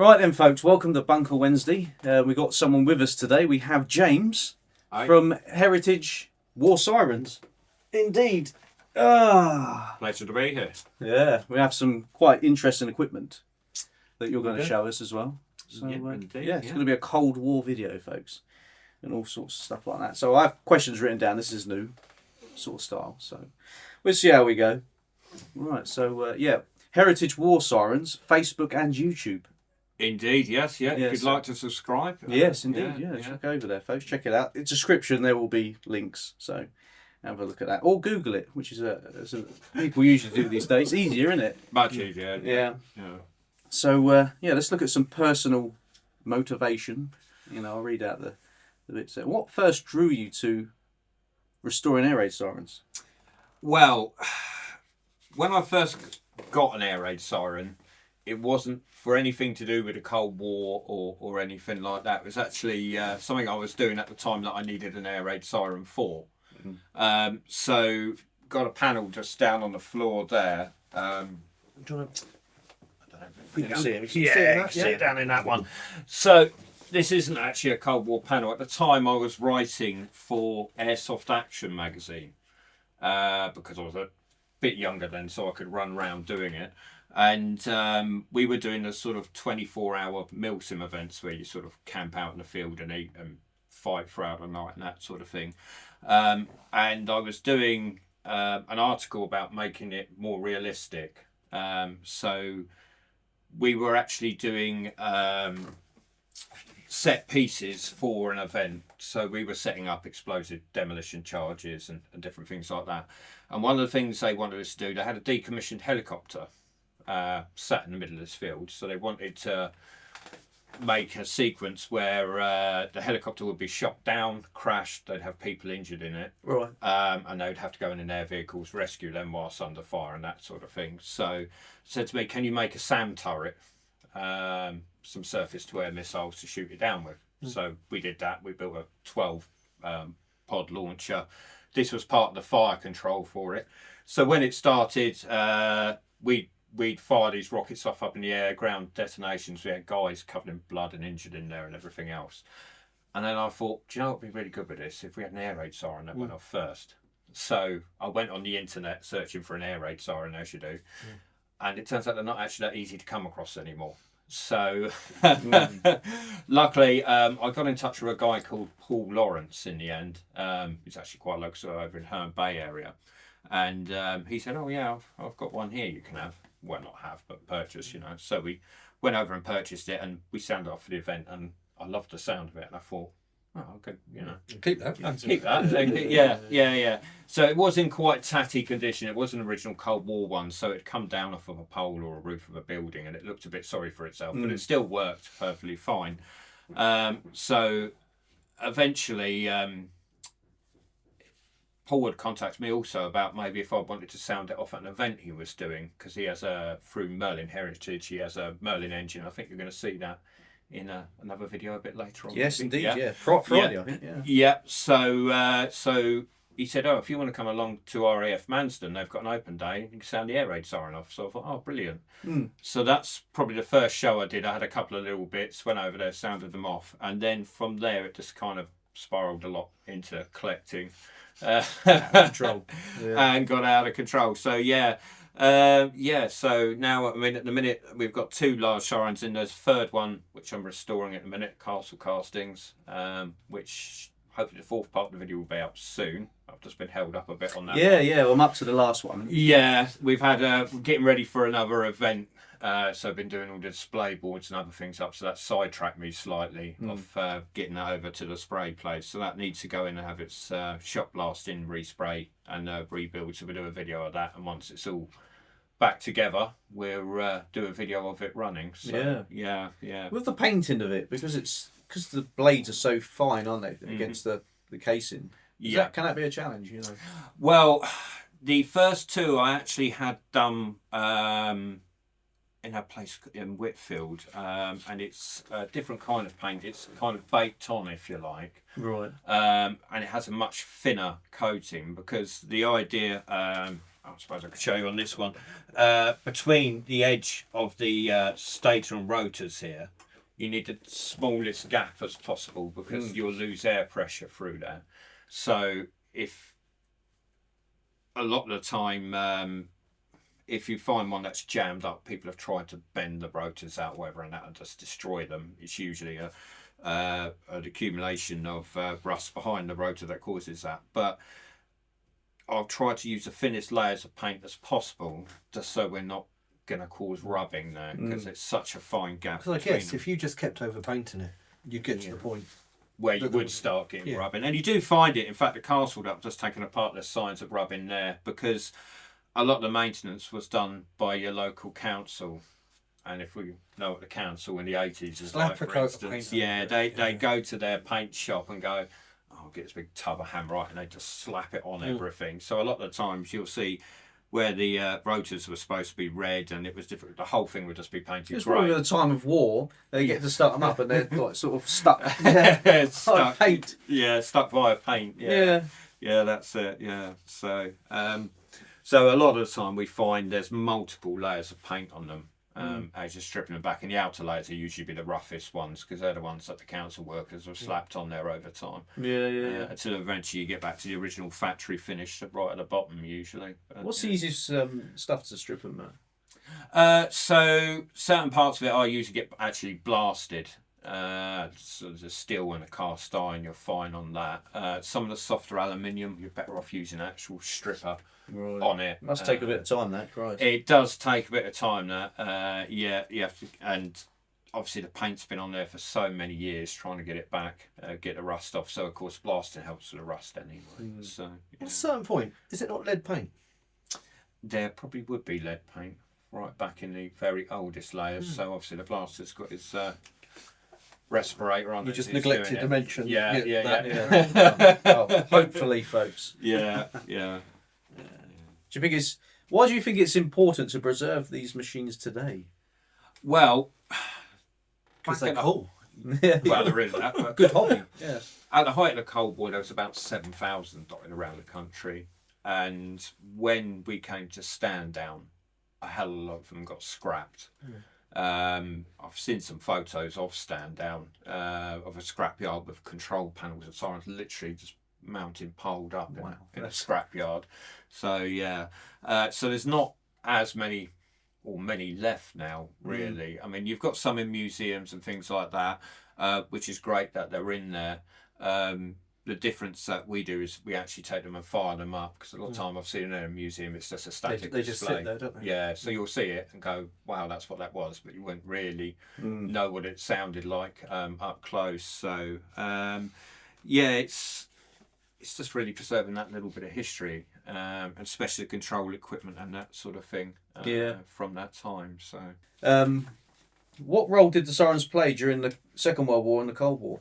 Right then, folks, welcome to Bunker Wednesday. We've got someone with us today. We have James from Heritage War Sirens. Indeed. Pleasure to be here. Yeah, we have some quite interesting equipment that you're going to show us as well. So, indeed, it's going to be a Cold War video, folks, and all sorts of stuff like that. So I have questions written down. This is new sort of style. So we'll see how we go. Right, so Heritage War Sirens, Facebook and YouTube. Indeed, yes. If you'd like to subscribe. Yes, indeed. Check over there, folks. Check it out. In the description, there will be links. So have a look at that. Or Google it, which is people usually do these days. It's easier, isn't it? Much easier. Yeah. So, let's look at some personal motivation. I'll read out the bits there. What first drew you to restoring air raid sirens? Well, when I first got an air raid siren, it wasn't for anything to do with the Cold War or anything like that. It was actually something I was doing at the time that I needed an air raid siren for. Mm-hmm. So got a panel just down on the floor there. Do you want to... You can see it. You can see it down in that one. So this isn't actually a Cold War panel. At the time I was writing for Airsoft Action magazine because I was a bit younger then, so I could run around doing it. And we were doing a sort of 24-hour milsim events where you sort of camp out in the field and eat and fight throughout the night and that sort of thing. And I was doing an article about making it more realistic. So we were actually doing set pieces for an event. So we were setting up explosive demolition charges and different things like that. And one of the things they wanted us to do, they had a decommissioned helicopter sat in the middle of this field. So they wanted to make a sequence where the helicopter would be shot down, crashed, they'd have people injured in it. Right. And they'd have to go in their vehicles, rescue them whilst under fire and that sort of thing. So said to me, can you make a SAM turret? Some surface to air missiles to shoot it down with. So we did that. We built a 12 pod launcher. This was part of the fire control for it. So when it started, we'd fire these rockets off up in the air, ground detonations. We had guys covered in blood and injured in there and everything else. And then I thought, do you know what would be really good with this? If we had an air raid siren that went off first. So I went on the internet searching for an air raid siren, as you do. And it turns out they're not actually that easy to come across anymore. So luckily, I got in touch with a guy called Paul Lawrence in the end. He's actually quite local, so over in Herne Bay area. And he said, oh yeah, I've got one here you can have. Well, not have, but purchase, So we went over and purchased it and we sounded off for the event and I loved the sound of it. And I thought, oh, okay, Keep that. Keep that. Yeah. So it was in quite tatty condition. It was an original Cold War one, so it'd come down off of a pole or a roof of a building and it looked a bit sorry for itself, but it still worked perfectly fine. So eventually, Paul would contact me also about maybe if I wanted to sound it off at an event he was doing, because he has through Merlin Heritage, he has a Merlin engine. I think you're going to see that in another video a bit later on. Yes, maybe. indeed. Friday, I think. Yeah. So he said, oh, if you want to come along to RAF Manston, they've got an open day. You can sound the air raid siren off. So I thought, oh, brilliant. So that's probably the first show I did. I had a couple of little bits, went over there, sounded them off, and then from there it just kind of spiraled a lot into collecting. Control. And got out of control. So so now at the minute we've got two large sirens in. There's a third one which I'm restoring at the minute, Castle Castings, which hopefully the fourth part of the video will be up soon. I've just been held up a bit on that. Well, I'm up to the last one. Yeah, we've had getting ready for another event. So I've been doing all the display boards and other things up, so that sidetracked me slightly of getting that over to the spray place. So that needs to go in and have its shot blasting, respray and rebuild. So we'll do a video of that, and once it's all back together, we'll do a video of it running. So, yeah. With the painting of it, because the blades are so fine, aren't they, against the casing? Can that be a challenge? Well, the first two I actually had done. In a place in Whitfield, and it's a different kind of paint. It's kind of baked on, if you like. Right. And it has a much thinner coating, because the idea, I suppose I could show you on this one. Between the edge of the stator and rotors here, you need the smallest gap as possible because you'll lose air pressure through there. So if a lot of the time, if you find one that's jammed up, people have tried to bend the rotors out, whatever, and that'll just destroy them. It's usually an accumulation of rust behind the rotor that causes that. But I've tried to use the thinnest layers of paint as possible, just so we're not going to cause rubbing there, because it's such a fine gap. Because I guess if you just kept over painting it, you'd get to the point where you would start getting rubbing, and you do find it. In fact, the castle that I've just taken apart, there's signs of rubbing there, because a lot of the maintenance was done by your local council. And if we know what the council in the 80s is like, for instance, they go to their paint shop and go, oh, get this big tub of Hammerite, and they just slap it on everything. So a lot of the times you'll see where the rotors were supposed to be red and it was different, the whole thing would just be painted It's grey. probably at the time of war, they get to start them up and they're like sort of stuck. Stuck paint. Yeah, stuck via paint. Yeah, that's it. Yeah, so so a lot of the time we find there's multiple layers of paint on them. As you're stripping them back, and the outer layers are usually be the roughest ones because they're the ones that the council workers have slapped on there over time. Until eventually you get back to the original factory finish right at the bottom usually. But, What's the easiest stuff to strip them at? So certain parts of it I usually get actually blasted. So the steel and the cast iron, you're fine on that. Some of the softer aluminium, you're better off using an actual stripper on it. Must take a bit of time, that, Christ. It does take a bit of time, that. You have to, and obviously the paint's been on there for so many years, trying to get it back, get the rust off. So of course blasting helps with the rust anyway. So at a certain point, is it not lead paint? There probably would be lead paint right back in the very oldest layers. So obviously the blaster's got his respirator on. You just neglected to mention. Yeah. Well, hopefully, folks. Yeah. Do you think why do you think it's important to preserve these machines today? Well, Because they're cool. well, there is that. But Good hobby. Yeah. at the height of the Cold War, there was about 7,000 dotted around the country. And when we came to stand down, a hell of a lot of them got scrapped. I've seen some photos of stand down, of a scrapyard with control panels and sirens literally just mounted, piled up in a scrapyard. So yeah, so there's not as many or many left now, really. I mean, you've got some in museums and things like that, which is great that they're in there. The difference that we do is we actually take them and fire them up, because a lot of time I've seen in a museum it's just a static They just display. sit there, don't they? Yeah, so you'll see it and go, wow, that's what that was, but you wouldn't really know what it sounded like up close. So yeah, it's just really preserving that little bit of history, and especially the control equipment and that sort of thing from that time. So what role did the sirens play during the Second World War and the Cold War?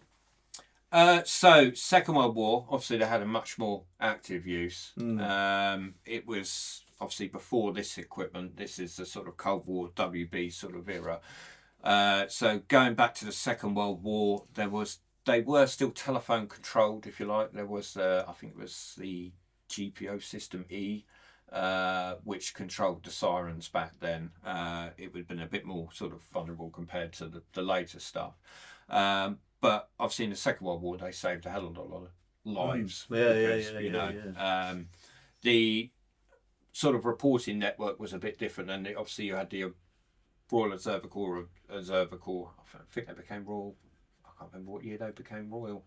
So Second World War, obviously they had a much more active use. It was obviously before this equipment. This is the sort of Cold War WB sort of era. So going back to the Second World War, they were still telephone controlled, if you like. There was I think it was the GPO system E, which controlled the sirens back then. It would have been a bit more sort of vulnerable compared to the later stuff. But I've seen the Second World War, they saved a hell of a lot of lives. The sort of reporting network was a bit different, and obviously you had the Royal Observer Corps. I think they became Royal. I can't remember what year they became Royal.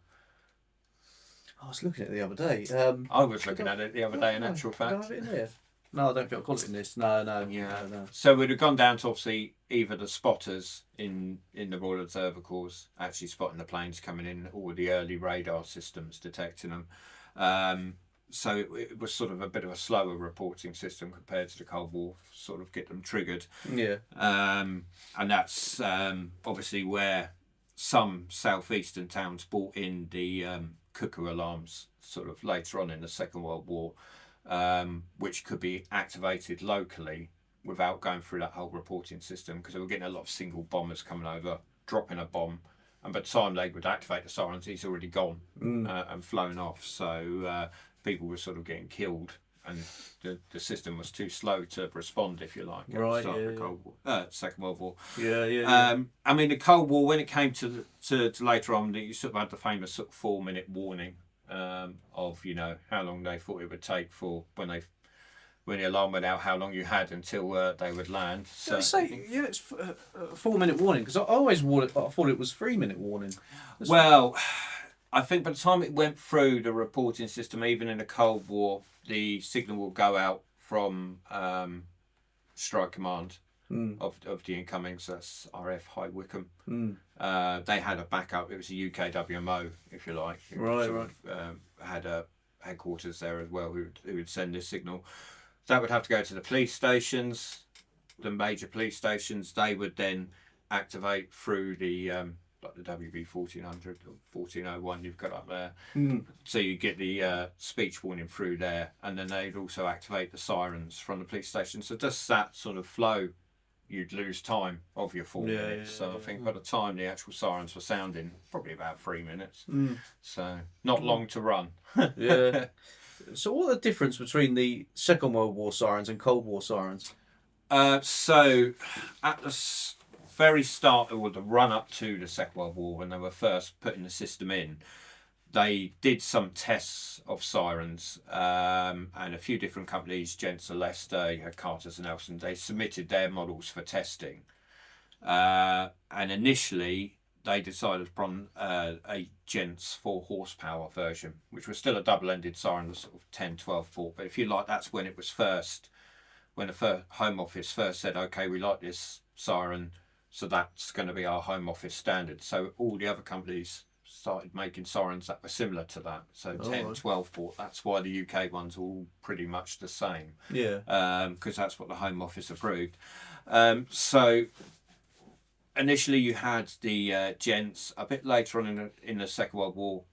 I was looking at it the other day. I was looking at it the other day, in actual fact. Did I have it in there? No, I don't think I've got it in this. No. Yeah. No. So we'd have gone down to obviously either the spotters in the Royal Observer Corps actually spotting the planes coming in, or the early radar systems detecting them. So it was sort of a bit of a slower reporting system compared to the Cold War, sort of get them triggered. Yeah. And that's obviously where some southeastern towns brought in the cuckoo alarms sort of later on in the Second World War. Which could be activated locally without going through that whole reporting system, because they were getting a lot of single bombers coming over, dropping a bomb, and by the time they would activate the sirens, he's already gone and flown off. So people were sort of getting killed and the system was too slow to respond, if you like, at the Right, start of the yeah, Cold War, Second World War. Yeah. I mean, the Cold War, when it came to later on, you sort of had the famous sort of 4-minute warning of, you know, how long they thought it would take for when the alarm went out, how long you had until they would land. So It's a 4-minute warning, because I thought it was 3-minute warning. well, I think by the time it went through the reporting system, even in the Cold War, the signal will go out from Strike Command of the incoming. So that's RF High Wycombe. They had a backup. It was a UKWMO, if you like. Right. Had a headquarters there as well who would send this signal. That would have to go to the police stations, the major police stations. They would then activate through the like the WB 1400 or 1401 you've got up there. So you get the speech warning through there, and then they'd also activate the sirens from the police station. So just that sort of flow, you'd lose time of your 4 minutes. So I think by the time the actual sirens were sounding, probably about 3 minutes. So not long to run. Yeah. So what are the difference between the Second World War sirens and Cold War sirens? So at the very start, or the run up to the Second World War, when they were first putting the system in, they did some tests of sirens, and a few different companies, Jensen, Leicester, you had Carter's and Nelson, they submitted their models for testing. And initially, they decided upon a Gents 4 horsepower version, which was still a double-ended siren, the sort of 10-12 port. But if you like, that's when it was first, when the Home Office first said, okay, we like this siren, so that's going to be our Home Office standard. So all the other companies started making sirens that were similar to that. So 10, 12 port. That's why the UK ones are all pretty much the same. Yeah. Because that's what the Home Office approved. So initially you had the Gents. A bit later on in the Second World War,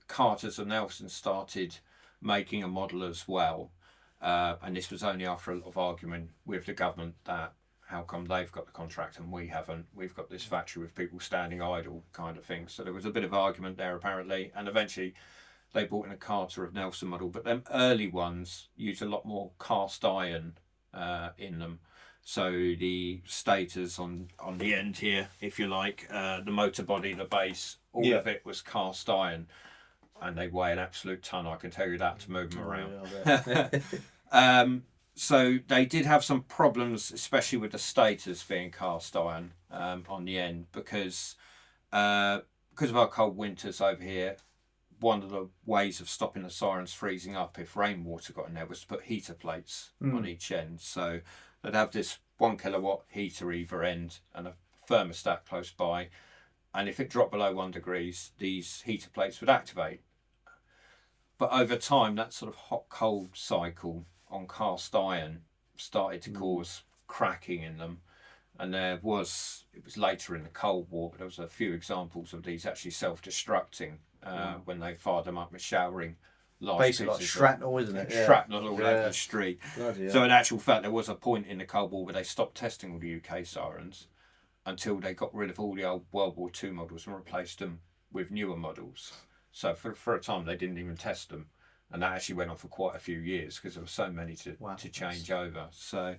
Carter's and Nelson started making a model as well. And this was only after a lot of argument with the government that how come they've got the contract and we haven't? We've got this factory with people standing idle kind of thing. So there was a bit of argument there apparently, and eventually they brought in a Carter of Nelson model. But them early ones used a lot more cast iron in them. So the stators on the end here, if you like, the motor body, the base, all of it was cast iron, and they weigh an absolute ton. I can tell you that, to move them around. So they did have some problems, especially with the stators being cast iron on the end, because of our cold winters over here. One of the ways of stopping the sirens freezing up if rainwater got in there was to put heater plates on each end. So they'd have this 1 kilowatt heater either end and a thermostat close by, and if it dropped below 1 degrees, these heater plates would activate. But over time, that sort of hot-cold cycle on cast iron started to cause cracking in them, and it was later in the Cold War, but there was a few examples of these actually self-destructing when they fired them up with showering large Basically like pieces shrapnel, isn't it? shrapnel all over the street. Bloody hell. So in actual fact, there was a point in the Cold War where they stopped testing all the UK sirens until they got rid of all the old World War II models and replaced them with newer models. So for a time, they didn't even test them. And that actually went on for quite a few years because there were so many to change over. So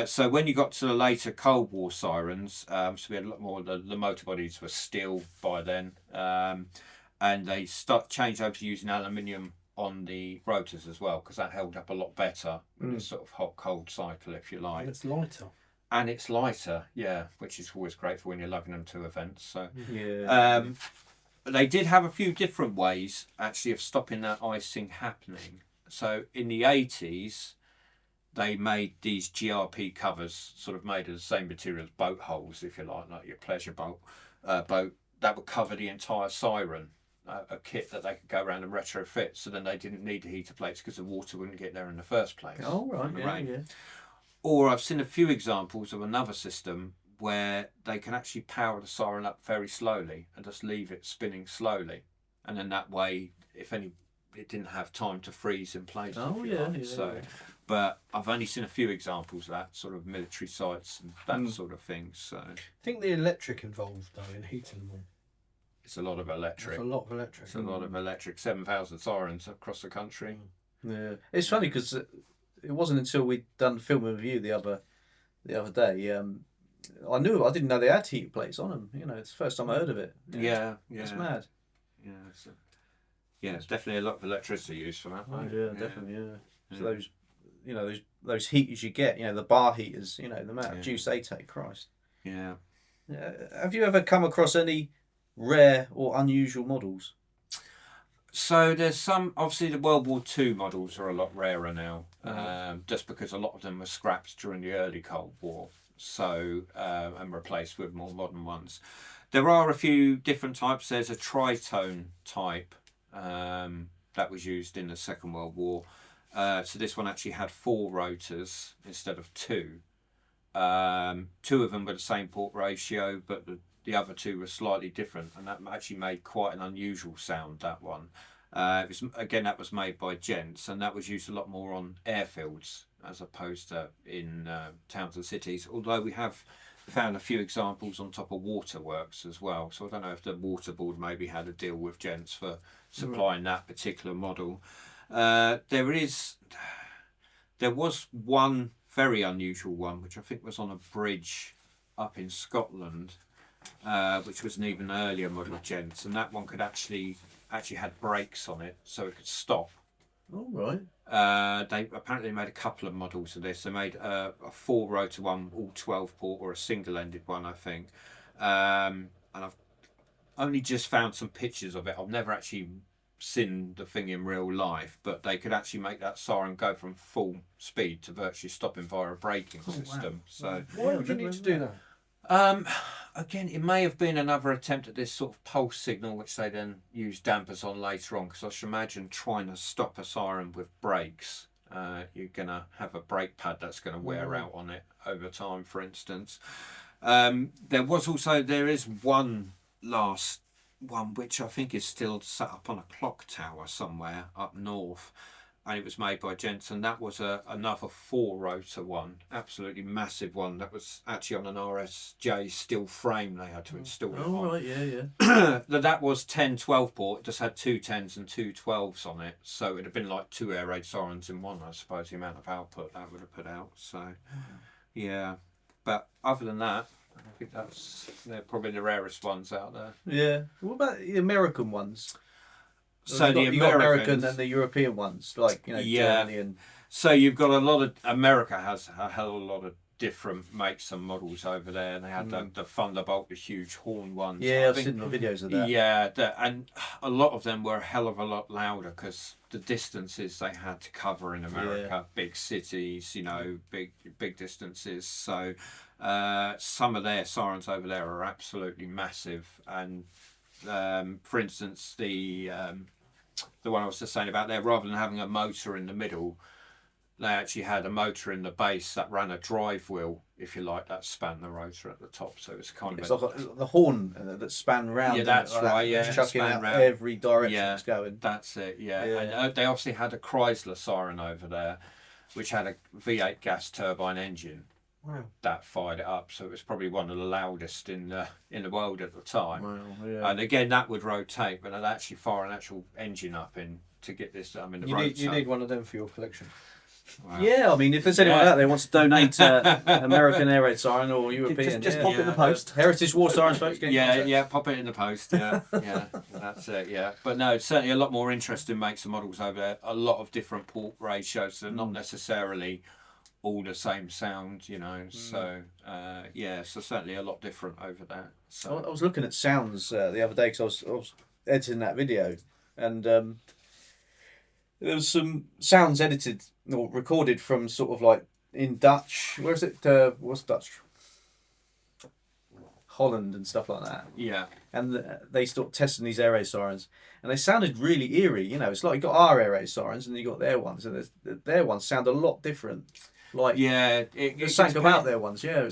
so when you got to the later Cold War sirens, so we had a lot more, the motor bodies were steel by then, and they changed over to using aluminium on the rotors as well, because that held up a lot better with this sort of hot-cold cycle, if you like. And it's lighter. And it's lighter, yeah, which is always great for when you're lugging them to events. So they did have a few different ways, actually, of stopping that icing happening. So in the 80s, they made these GRP covers, sort of made of the same material as boat holes, if you like your pleasure boat, that would cover the entire siren, a kit that they could go around and retrofit, so then they didn't need the heater plates because the water wouldn't get there in the first place. Oh, right, yeah. Or I've seen a few examples of another system where they can actually power the siren up very slowly and just leave it spinning slowly, and then that way, it didn't have time to freeze in place. But I've only seen a few examples of that, sort of military sites and that sort of thing. So I think the electric involved though in heating them all. it's a lot of electric. It's a lot of electric. It's a lot of electric. 7,000 sirens across the country. Yeah, it's funny because it wasn't until we'd done film review the other day. I didn't know they had heat plates on them. You know, it's the first time I heard of it. Yeah, yeah, It's mad. yeah. It's definitely a lot of electricity used for that. Oh, though. yeah, definitely. Yeah. So Yeah. those, those heaters you get, the bar heaters, the amount of Yeah. juice they take. Christ. Yeah. Have you ever come across any rare or unusual models? So there's some, obviously the World War II models are a lot rarer now, Mhm. just because a lot of them were scrapped during the early Cold War, so and replaced with more modern ones. There are a few different types. There's a tritone type that was used in the Second World War. So this one actually had 4 rotors instead of 2. 2 of them were the same port ratio, but the other 2 were slightly different, and that actually made quite an unusual sound, that one. That was made by Gents, and that was used a lot more on airfields as opposed to in towns and cities, although we have found a few examples on top of waterworks as well. So I don't know if the water board maybe had a deal with Gents for supplying that particular model. There was one very unusual one, which I think was on a bridge up in Scotland, which was an even earlier model of Gents, and that one could actually had brakes on it, so it could stop. All right. They apparently made a couple of models of this. They made a 4-rotor one, all 12 port, or a single-ended one, I think. And I've only just found some pictures of it. I've never actually seen the thing in real life, but they could actually make that siren go from full speed to virtually stopping via a braking system. So Why would you need to do that? again, it may have been another attempt at this sort of pulse signal, which they then used dampers on later on, because I should imagine trying to stop a siren with brakes, you're going to have a brake pad that's going to wear out on it over time, for instance. There is one last one, which I think is still set up on a clock tower somewhere up north. And it was made by Jensen. That was another 4-rotor one, absolutely massive one. That was actually on an RSJ steel frame they had to install it Oh, on. right, yeah. That was 10-12 port. It just had 2 10s and 2 12s on it. So it'd have been like 2 air raid sirens in one, I suppose, the amount of output that would have put out. So, yeah. But other than that, I think they're probably the rarest ones out there. Yeah. What about the American ones? So you got American and the European ones, like Yeah. Germany and So you've got a lot of America has a hell of a lot of different makes and models over there, and they had the Thunderbolt, the huge horn ones. yeah, I I've think- seen the videos of that. Yeah, and a lot of them were a hell of a lot louder because the distances they had to cover in America, big cities, big distances. So some of their sirens over there are absolutely massive. And for instance, the one I was just saying about there, rather than having a motor in the middle, they actually had a motor in the base that ran a drive wheel, if you like, that spanned the rotor at the top. So it's kind It's of like the horn that span round. Yeah, that's like right, yeah, chucking span out round. every direction Yeah. it's going. That's it, yeah. Yeah. And they obviously had a Chrysler siren over there, which had a V8 gas turbine engine Wow. that fired it up. So it was probably one of the loudest in the world at the time. Well, yeah. And again, that would rotate, but I'd actually fire an actual engine up in to get this. I mean, the rotor. You need one of them for your collection. Wow. Yeah, I mean, if there's anyone Yeah. out there who wants to donate American air raid siren or European, Just yeah. pop it in the post. Heritage War Sirens, folks. get in Yeah, contact. yeah, pop it in the post. Yeah, yeah, that's it. Yeah, but no, it's certainly a lot more interesting makes and models over there. A lot of different port ratios, so not necessarily all the same sound, So so certainly a lot different over there. So I was looking at sounds the other day because I was editing that video, and there was some sounds edited or recorded from sort of like in Dutch. Where is it? What's Dutch? Holland and stuff like that. yeah, And they started testing these air raid sirens, and they sounded really eerie. It's like you got our air raid sirens and you got their ones, and their ones sound a lot different. Like yeah. there's something about their ones, yeah. And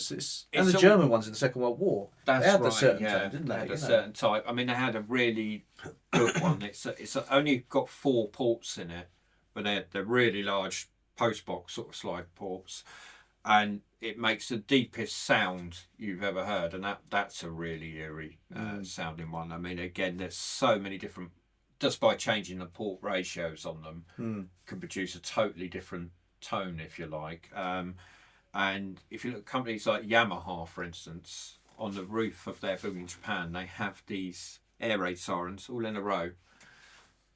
the all- German ones in the Second World War. That's they had right, a certain yeah. tone, didn't They they? had you a know? certain type. I mean, they had a really good one. It's only got 4 ports in it, but they're really large postbox sort of slide ports, and it makes the deepest sound you've ever heard, and that's a really eerie sounding one. I mean, again, there's so many different just by changing the port ratios on them, Hmm. can produce a totally different tone, if you like. And if you look at companies like Yamaha, for instance, on the roof of their building in Japan, they have these air raid sirens all in a row,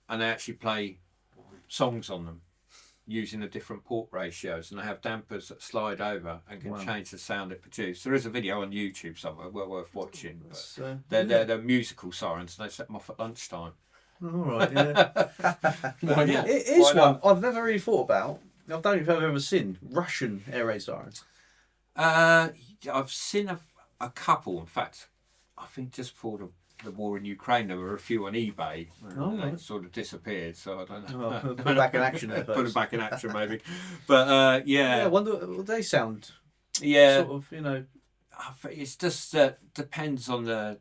and they actually play songs on them using the different port ratios, and they have dampers that slide over and can Wow. change the sound it produces. There is a video on YouTube somewhere, well worth watching. But So, they're musical sirens, and they set them off at lunchtime. all right, yeah. Why not? It is Why not? one I've never really thought about. I don't know if I've ever seen Russian air raid sirens. I've seen a couple. In fact, I think just before the war in Ukraine, there were a few on eBay. Oh, They right. sort of disappeared, so I don't know. Oh, put it back in action there, Put folks. it back in action, maybe. But Yeah, I yeah, wonder. Well, they sound yeah. sort of, you know. It's just depends on the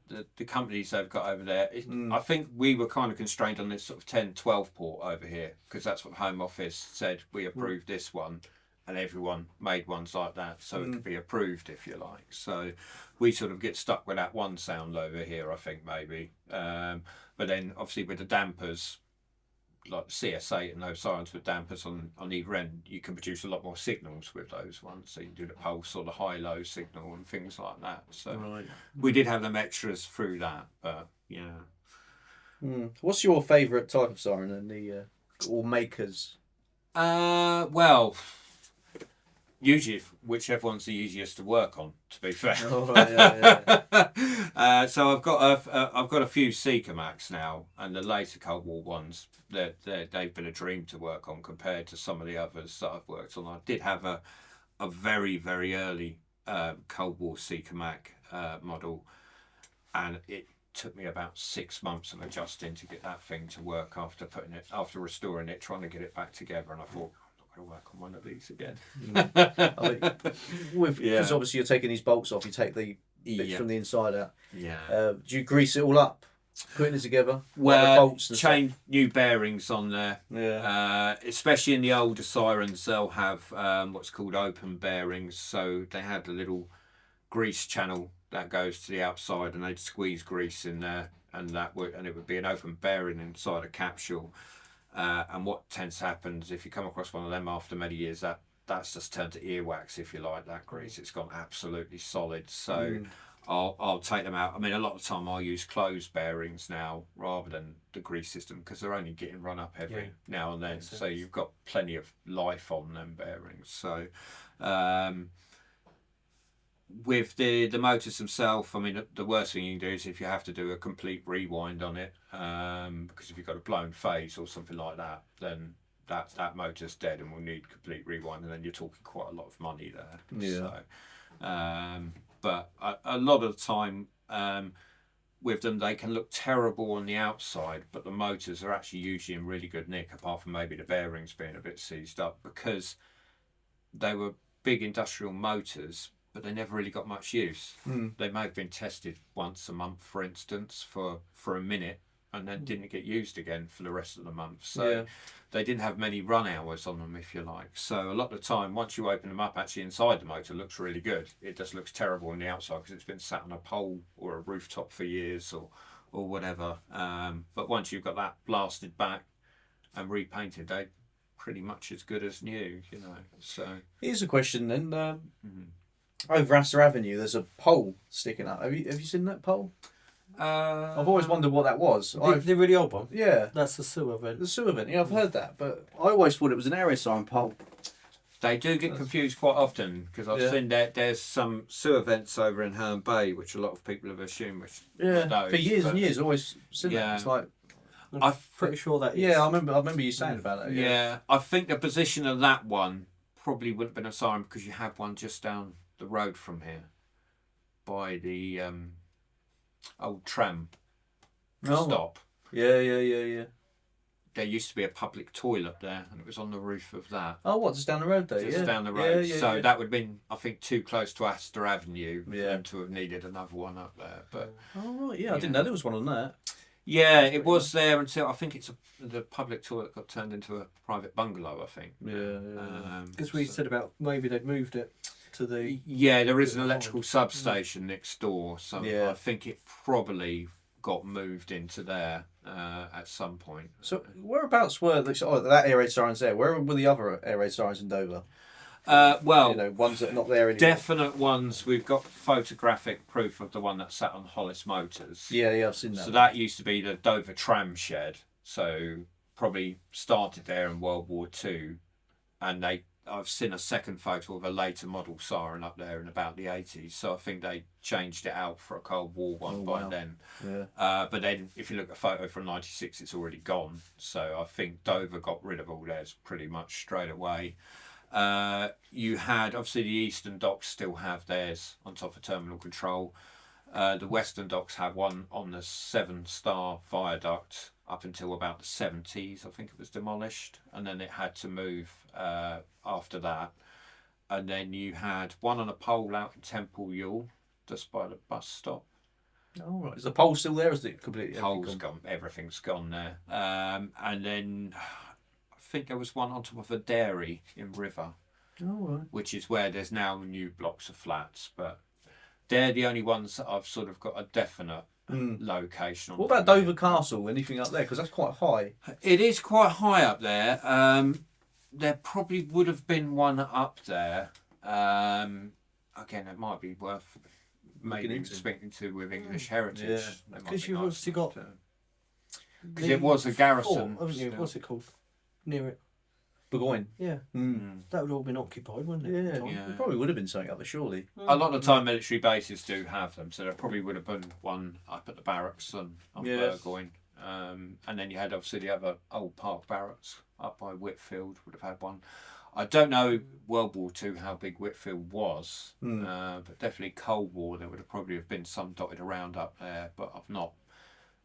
companies they've got over there. Mm. I think we were kind of constrained on this sort of 10, 12 port over here because that's what the Home Office said. We approved this one, and everyone made ones like that, so it could be approved if you like. So we sort of get stuck with that one sound over here, I think maybe. But then obviously with the dampers, like CS8 and those sirens with dampers on either end, you can produce a lot more signals with those ones. So you can do the pulse or the high-low signal and things like that. So Right. we did have them extras through that, but yeah. What's your favourite type of siren and the or makers? Well, usually whichever one's the easiest to work on, to be fair. Oh, right, yeah, So I've got a few Seeker Max now, and the later Cold War ones, they've been a dream to work on compared to some of the others that I've worked on. I did have a very very early Cold War Seeker Mac model, and it took me about 6 months of adjusting to get that thing to work after restoring it, trying to get it back together, and I thought, to work on one of these again. Because obviously you're taking these bolts off, you take the bits Yeah. from the inside out. Yeah. Do you grease it all up, putting it together? Well, Like the bolts and change new bearings on there. stuff? Yeah. Especially in the older sirens, they'll have what's called open bearings. So they had a little grease channel that goes to the outside, and they'd squeeze grease in there, and it would be an open bearing inside a capsule. And what tends to happen is if you come across one of them after many years, that's just turned to earwax, if you like, that grease. It's gone absolutely solid. So I'll take them out. I mean, a lot of the time I'll use closed bearings now rather than the grease system because they're only getting run up every now and then. So you've got plenty of life on them bearings. So with the motors themselves, I mean, the worst thing you can do is if you have to do a complete rewind on it, because if you've got a blown phase or something like that, then that motor's dead and will need complete rewind, and then you're talking quite a lot of money there. Yeah. So, but a lot of the time with them, they can look terrible on the outside, but the motors are actually usually in really good nick, apart from maybe the bearings being a bit seized up, because they were big industrial motors, but they never really got much use. They may have been tested once a month, for instance, for a minute, and then didn't get used again for the rest of the month. So they didn't have many run hours on them, if you like. So a lot of the time, once you open them up, actually inside the motor looks really good. It just looks terrible on the outside because it's been sat on a pole or a rooftop for years or whatever. But once you've got that blasted back and repainted, they pretty much as good as new, you know. So Here's a question then. Over Astor Avenue, there's a pole sticking up. Have you seen that pole? I've always wondered what that was. The really old one. Yeah, That's the sewer vent. the sewer vent. Yeah, I've heard that, but I always thought it was an area sign pole. they do get confused quite often because I've seen that there's some sewer vents over in Herne Bay, which a lot of people have assumed. Which Yeah, those, for years but- and years, always seen Yeah. that. It's like, I'm pretty sure that is. yeah, I remember you saying about it. Yeah, I think the position of that one probably wouldn't have been a siren because you have one just down the road from here by the old tram stop. Yeah. There used to be a public toilet there, and it was on the roof of that. Oh, what? Just down the road there? Just yeah. down the road. Yeah, so yeah. that would have been, I think, too close to Astor Avenue for Yeah. them to have needed another one up there. But Oh, right, yeah. I didn't know there was one on that. yeah, it was there until I think the public toilet got turned into a private bungalow, I think. Yeah. Because we said about maybe they'd moved it to the. Yeah, there is an electrical substation next door, so Yeah. I think it probably got moved into there at some point. So whereabouts were that air raid sirens there? Where were the other air raid sirens in Dover? Well, You know, ones that are not there anymore. definite ones. We've got photographic proof of the one that sat on Hollis Motors. Yeah, I've seen that. So that used to be the Dover tram shed. So probably started there in World War Two, and I've seen a second photo of a later model siren up there in about the 80s. So I think they changed it out for a Cold War one by then. Yeah. But then if you look at a photo from 96, it's already gone. So I think Dover got rid of all theirs pretty much straight away. You had, obviously, the Eastern Docks still have theirs on top of terminal control. The Western Docks had one on the Seven Star Viaduct up until about the 70s. I think it was demolished, and then it had to move after that. And then you had one on a pole out in Temple Ewell, just by the bus stop. Oh, right. Is the pole still there? Or is it completely Pole's gone, everything's gone there. And then I think there was one on top of a dairy in River, right. which is where there's now new blocks of flats, but they're the only ones that I've sort of got a definite location on. What about Dover Castle? Anything up there? Because that's quite high. It is quite high up there. There probably would have been one up there. Again, it might be worth maybe speaking to with English Heritage. Yeah, because you've obviously got. Because it was a garrison. Haven't you? What's it called? Near it. Burgoyne. Yeah. That would all been occupied, wouldn't it? Yeah. There probably would have been something up there, surely. A lot of the time, military bases do have them, so there probably would have been one up at the barracks on Burgoyne. And then you had obviously the other old Park barracks up by Whitfield would have had one. I don't know World War II how big Whitfield was, but definitely Cold War there would have probably have been some dotted around up there, but I've not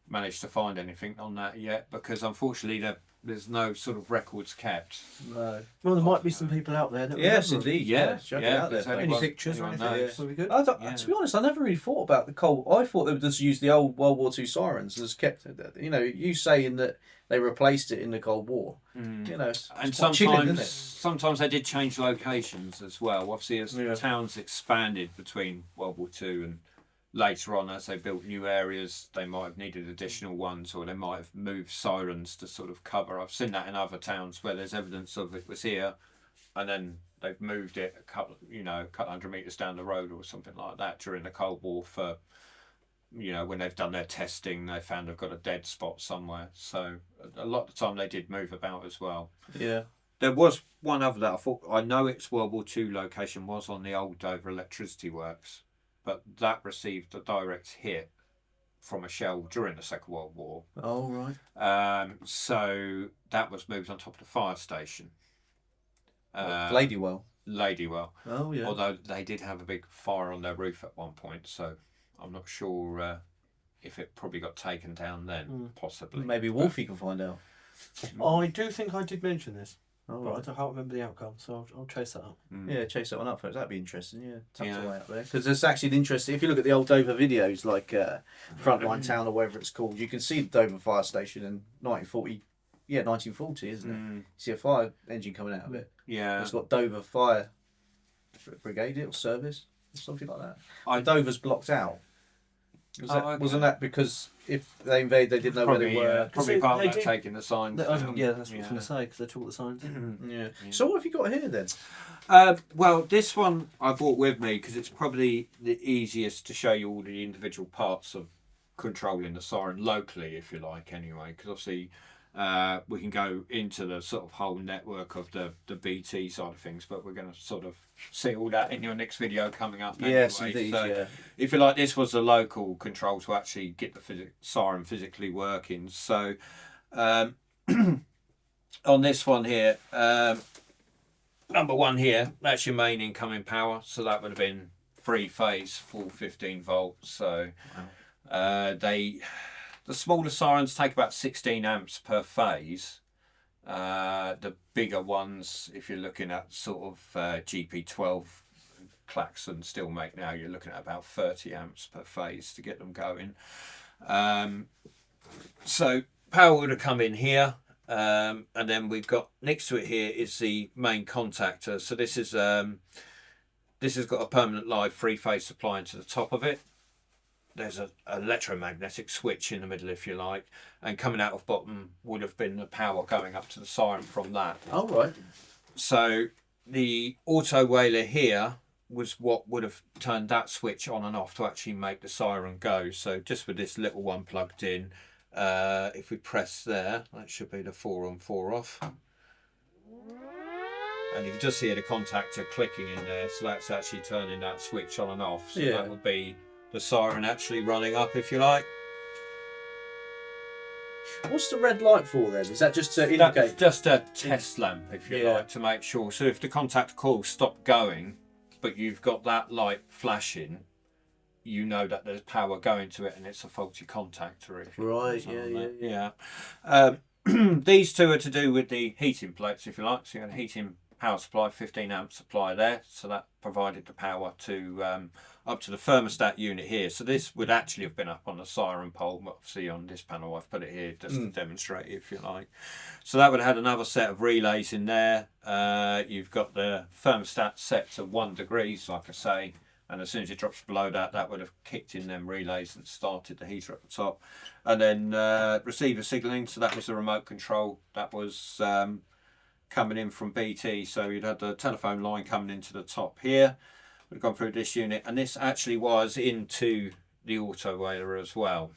managed to find anything on that yet because unfortunately there's no sort of records kept. No. Well, there might be some people out there that Yes, remember. indeed. Yeah, Chuck it yeah, out there. exactly. Any Well, pictures or anyone anything? knows. Would be good. To be honest, I never really thought about the coal. I thought they would just use the old World War II sirens as kept. You know, you saying that they replaced it in the Cold War. You know, it's And quite chilling, isn't it? sometimes they did change locations as well. Obviously, as towns expanded between World War II and later on, as they built new areas, they might have needed additional ones, or they might have moved sirens to sort of cover. I've seen that in other towns where there's evidence of it was here, and then they've moved it a couple hundred meters down the road or something like that during the Cold War for, when they've done their testing, they found they've got a dead spot somewhere. So a lot of the time they did move about as well. Yeah. There was one other that I know its World War II location was on the old Dover Electricity Works, but that received a direct hit from a shell during the Second World War. Oh, right. So that was moved on top of the fire station. Ladywell. Ladywell. Oh, yeah. Although they did have a big fire on their roof at one point, so I'm not sure if it probably got taken down then, possibly. Maybe Wolfie can find out. I do think I did mention this, Oh, but right. I can't remember the outcome, so I'll chase that up. Yeah, chase that one up, folks. That'd be interesting. Yeah, tucked Yeah. away up there. Because there's actually an interesting. If you look at the old Dover videos, like Frontline Town or whatever it's called, you can see the Dover fire station in 1940. Yeah, 1940, isn't it? You see a fire engine coming out of it. Yeah. It's got Dover Fire Brigade or Service or something like that. Dover's blocked out. Wasn't that because if they invade, they didn't know where they were? Probably So part they of that did- taking the signs down. Yeah, that's what I was going to say, because they took the signs in. Yeah. So what have you got here then? Well, this one I brought with me because it's probably the easiest to show you all the individual parts of controlling the siren locally, if you like, anyway. Because obviously we can go into the sort of whole network of the BT side of things, but we're going to sort of see all that in your next video coming up. Yes, anyway. indeed. So Yeah. if you like, this was a local control to actually get the siren physically working. So on this one here, number one here, that's your main incoming power. So that would have been 3-phase, full 15 volts. So the smaller sirens take about 16 amps per phase. The bigger ones, if you're looking at sort of GP12 Klaxon still make now, you're looking at about 30 amps per phase to get them going. So power would have come in here, and then we've got next to it here is the main contactor. So this has got a permanent live 3-phase supply into the top of it. there's a electromagnetic switch in the middle, if you like, and coming out of bottom would have been the power going up to the siren from that. Oh, right. So the auto whaler here was what would have turned that switch on and off to actually make the siren go. So just with this little one plugged in, if we press there, that should be the 4 on 4 off. And you can just hear the contactor clicking in there, so that's actually turning that switch on and off. So that would be the siren actually running up, if you like. What's the red light for then? Is that just to indicate? That's just a test lamp, if you like, to make sure. So if the contact call stopped going, but you've got that light flashing, you know that there's power going to it and it's a faulty contactor. If you Right, These two are to do with the heating plates, if you like. So you had a heating power supply, 15 amp supply there. So that provided the power to up to the thermostat unit here. So this would actually have been up on the siren pole. Obviously on this panel I've put it here just to demonstrate, if you like. So that would have had another set of relays in there. You've got the thermostat set to 1 degrees, like I say. And as soon as it drops below that, that would have kicked in them relays and started the heater at the top. And then receiver signalling, so that was the remote control. That was coming in from BT. So you'd had the telephone line coming into the top here. Would have gone through this unit. And this actually was into the auto whaler as well.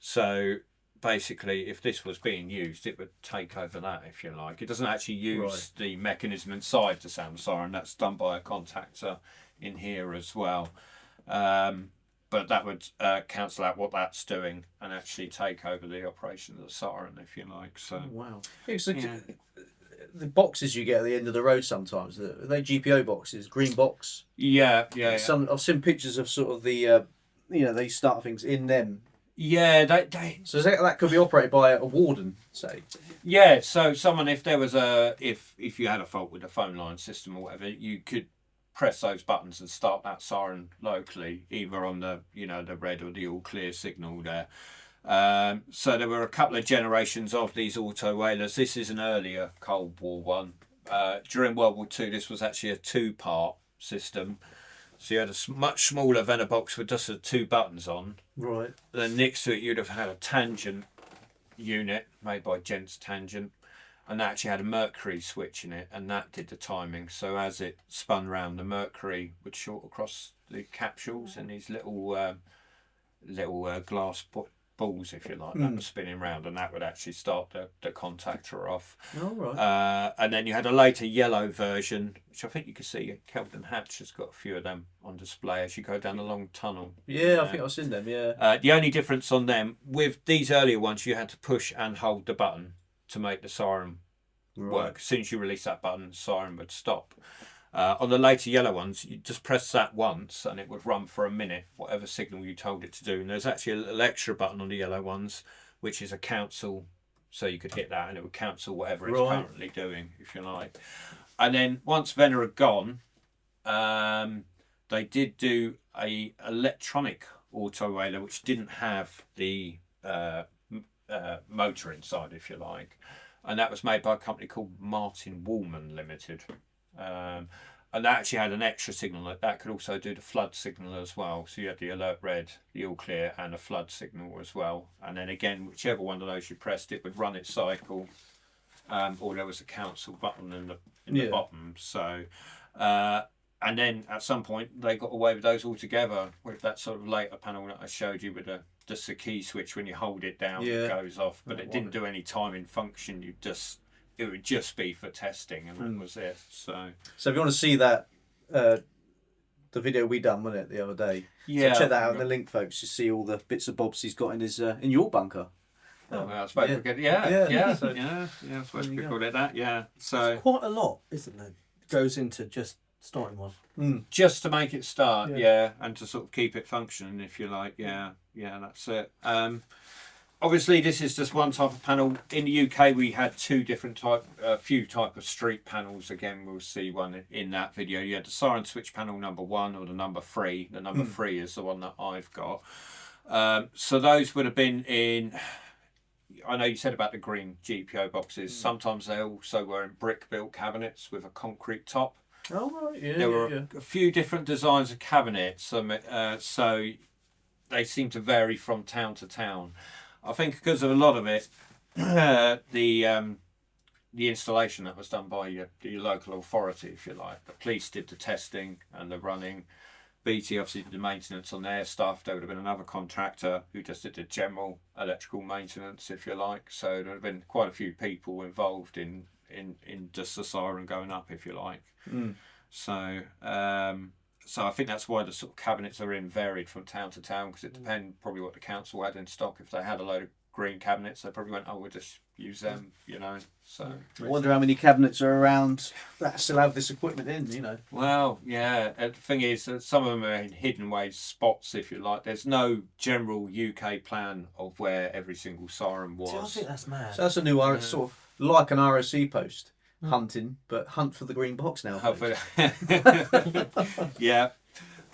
So basically, if this was being used, it would take over that, if you like. It doesn't actually use the mechanism inside to sound the siren. That's done by a contactor in here as well, but that would cancel out what that's doing and actually take over the operation of the siren, if you like. So wow. The boxes you get at the end of the road sometimes, are they GPO boxes, green box? Yeah. I've seen pictures of sort of the they start things in them. Yeah, they so that could be operated by a warden, say. Yeah, so someone, if there was if you had a fault with the phone line system or whatever, you could press those buttons and start that siren locally, either on the the red or the all clear signal there. So there were a couple of generations of these auto whalers. This is an earlier Cold War one. During World War II, this was actually a 2-part system. So you had a much smaller Venner box with just the 2 buttons on. Right. Then next to it, you'd have had a tangent unit made by Gents Tangent. And that actually had a mercury switch in it, and that did the timing. So as it spun round, the mercury would short across the capsules in these little glass balls, if you like, that was spinning round, and that would actually start the contactor off. Oh, right. And then you had a later yellow version, which I think you can see Kelvin Hatch has got a few of them on display as you go down a long tunnel. Yeah, I think I've seen them, yeah. The only difference on them, with these earlier ones, you had to push and hold the button to make the siren work. As soon as you release that button, the siren would stop. On the later yellow ones, you just press that once and it would run for a minute, whatever signal you told it to do. And there's actually a little extra button on the yellow ones, which is a cancel. So you could hit that and it would cancel whatever it's currently doing, if you like. And then once Venner had gone, they did do a electronic auto whaler, which didn't have the motor inside, if you like, and that was made by a company called Martin Woolman Limited, and that actually had an extra signal that could also do the flood signal as well. So you had the alert red, the all clear, and a flood signal as well. And then again, whichever one of those you pressed, it would run its cycle, or there was a cancel button in the bottom. So and then at some point they got away with those altogether with that sort of later panel that I showed you with just a key switch. When you hold it down, it goes off, but it didn't do any timing function. It would just be for testing, and that was it. So if you want to see that, the video we done, wasn't it, the other day? Yeah. So check that out in the link, folks. You see all the bits and bobs he's got in his in your bunker. Oh, I suppose we could, yeah, I suppose we could call it that, yeah. So It's quite a lot, isn't there? Goes into just starting one. just to make it start, and to sort of keep it functioning, if you like, that's it. Obviously, this is just one type of panel. In the UK, we had two different few type of street panels. Again, we'll see one in that video. You had the siren switch panel number 1 or the number 3. The number 3 is the one that I've got. So those would have been in. I know you said about the green GPO boxes. Sometimes they also were in brick-built cabinets with a concrete top. Oh, right, yeah. There were a few different designs of cabinets. So they seem to vary from town to town. I think because of a lot of it, the installation that was done by your local authority, if you like. The police did the testing and the running. BT obviously did the maintenance on their stuff. There would have been another contractor who just did the general electrical maintenance, if you like. So there would have been quite a few people involved in just the siren going up, if you like. So so I think that's why the sort of cabinets are in varied from town to town, because it depends probably what the council had in stock. If they had a load of green cabinets, they probably went, oh, we'll just use them, you know. So I wonder how many cabinets are around that still have this equipment in, you know. well, yeah. The thing is that some of them are in hidden ways spots, if you like. There's no general UK plan of where every single siren was. See, I think that's mad. So that's a new sort of like an RSC post hunting, but hunt for the green box now. folks. Yeah,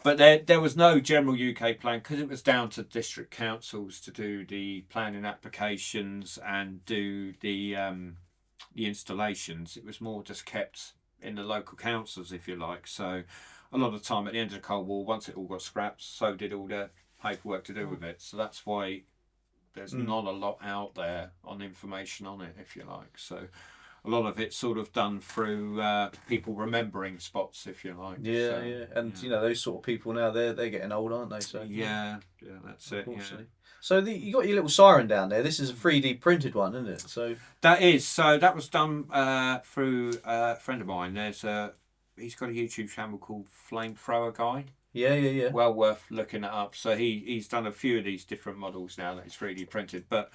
but there was no general UK plan because it was down to district councils to do the planning applications and do the installations. It was more just kept in the local councils, if you like. So a lot of the time at the end of the Cold War, once it all got scrapped, so did all the paperwork to do with it. So that's why there's not a lot out there on information on it, if you like. So a lot of it's sort of done through people remembering spots, if you like. Yeah, So, yeah, and you know those sort of people now they're getting old, aren't they? So yeah, that's it. Yeah. unfortunately. So you got your little siren down there. This is a 3D printed one, isn't it? So That was done through a friend of mine. He's got a YouTube channel called Flamethrower Guy. yeah. Well worth looking it up. So he's done a few of these different models now that he's 3D printed. But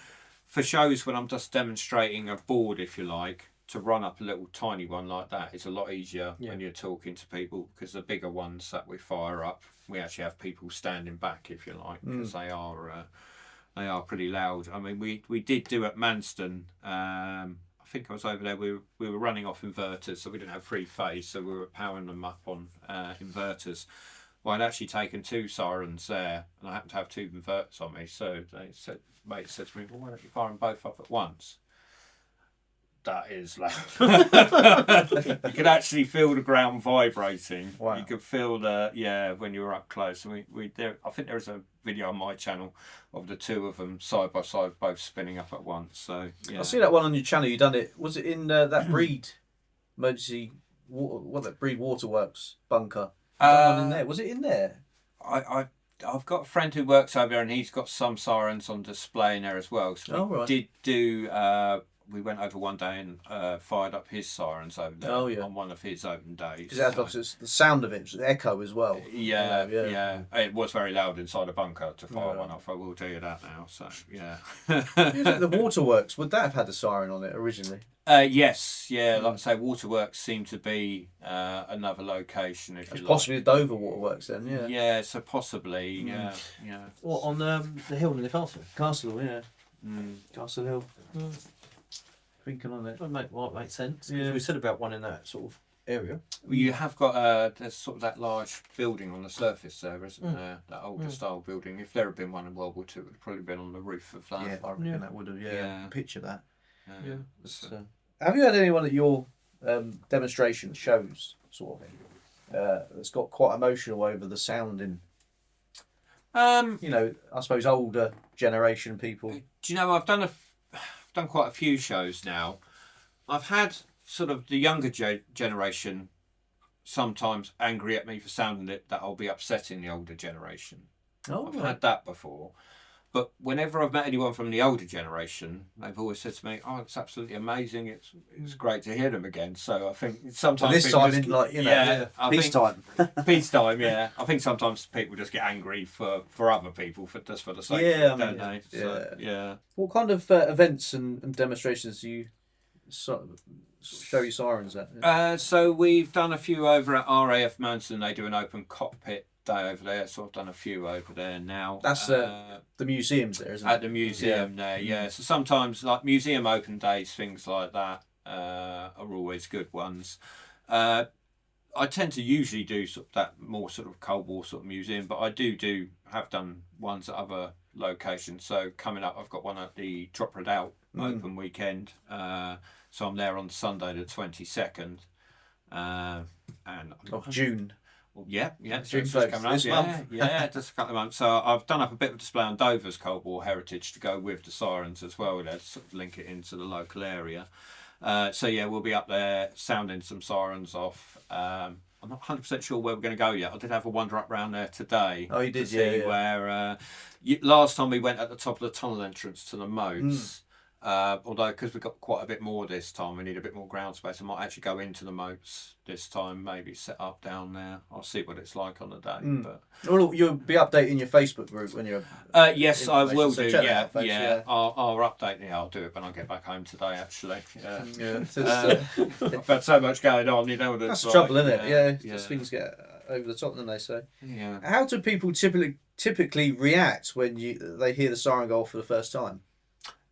for shows when I'm just demonstrating a board, if you like, to run up a little tiny one like that is a lot easier when you're talking to people, because the bigger ones that we fire up, we actually have people standing back, if you like, because they are pretty loud. I mean, we did do at Manston. I think I was over there. We were running off inverters, so we didn't have free phase, so we were powering them up on inverters. Well, I'd actually taken 2 sirens there, and I happened to have 2 inverters on me. So mate said to me, "Well, why don't you fire them both up at once?" That is loud. You could actually feel the ground vibrating. Wow. You could feel when you were up close. And I think there is a video on my channel of the 2 of them side by side, both spinning up at once. So yeah. I see that one on your channel. You done it. Was it in that Breed emergency? That Breed Waterworks bunker? That one in there. Was it in there? I've got a friend who works over there, and he's got some sirens on display in there as well. So we did do. We went over one day and fired up his sirens over there on one of his open days. Because it's the sound of it, the echo as well. Yeah. It was very loud inside a bunker to fire one off. I will tell you that now. So yeah. The Waterworks, would that have had a siren on it originally? Yes, yeah. Like I say, Waterworks seemed to be another location. If you like. Possibly the Dover Waterworks then. Yeah. Yeah. So possibly. Yeah. What, on the hill near the castle? Castle, yeah. Castle Hill. Thinking on it. That might make sense. Yeah. We said about one in that sort of area. Well, you have got there's sort of that large building on the surface there, isn't there? That older style building. If there had been one in World War II, it would have probably been on the roof of that. Yeah, I reckon that would have. Yeah. Picture that. Yeah. So, have you had anyone at your demonstration shows, sort of thing, that's got quite emotional over the sounding? You know, I suppose older generation people. Do you know, I've done quite a few shows now. I've had sort of the younger generation sometimes angry at me for sounding it, that I'll be upsetting the older generation. I've had that before. But whenever I've met anyone from the older generation, they've always said to me, "Oh, it's absolutely amazing. It's great to hear them again." So I think sometimes This time, peacetime. Peacetime, yeah. I think sometimes people just get angry for other people just for the sake of it, don't they? So, yeah. What kind of events and demonstrations do you sort of show your sirens at? So we've done a few over at RAF Manston. They do an open cockpit day over there, so I've done a few over there now. That's the museums there, isn't it? At the museum there, yeah. So sometimes, like museum open days, things like that are always good ones. I tend to usually do sort of that more sort of Cold War sort of museum, but I have done ones at other locations. So coming up, I've got one at the Drop Redoubt open weekend. So I'm there on Sunday the 22nd, and of June. Yeah, yeah. So June it's just folks, coming up. this Yeah, month. yeah, just a couple of months. So I've done up a bit of display on Dover's Cold War heritage to go with the sirens as well. To sort of link it into the local area. So yeah, we'll be up there sounding some sirens off. I'm not 100% sure where we're going to go yet. I did have a wander up round there today. Oh, you did, to see yeah. where. Last time we went at the top of the tunnel entrance to the moats. Although, because we've got quite a bit more this time, we need a bit more ground space. I might actually go into the moats this time, maybe set up down there. I'll see what it's like on the day. But Well, you'll be updating your Facebook group when you're. yes, I will So do. check that Yeah, out, folks, yeah. yeah. I'll update. Yeah, I'll do it when I get back home today. Actually, yeah. Yeah, I've had so much going on. You know what it's that's the like. trouble, isn't it? Yeah, Yeah, just things get over the top, don't they? So, yeah. how do people typically react when they hear the siren go off for the first time?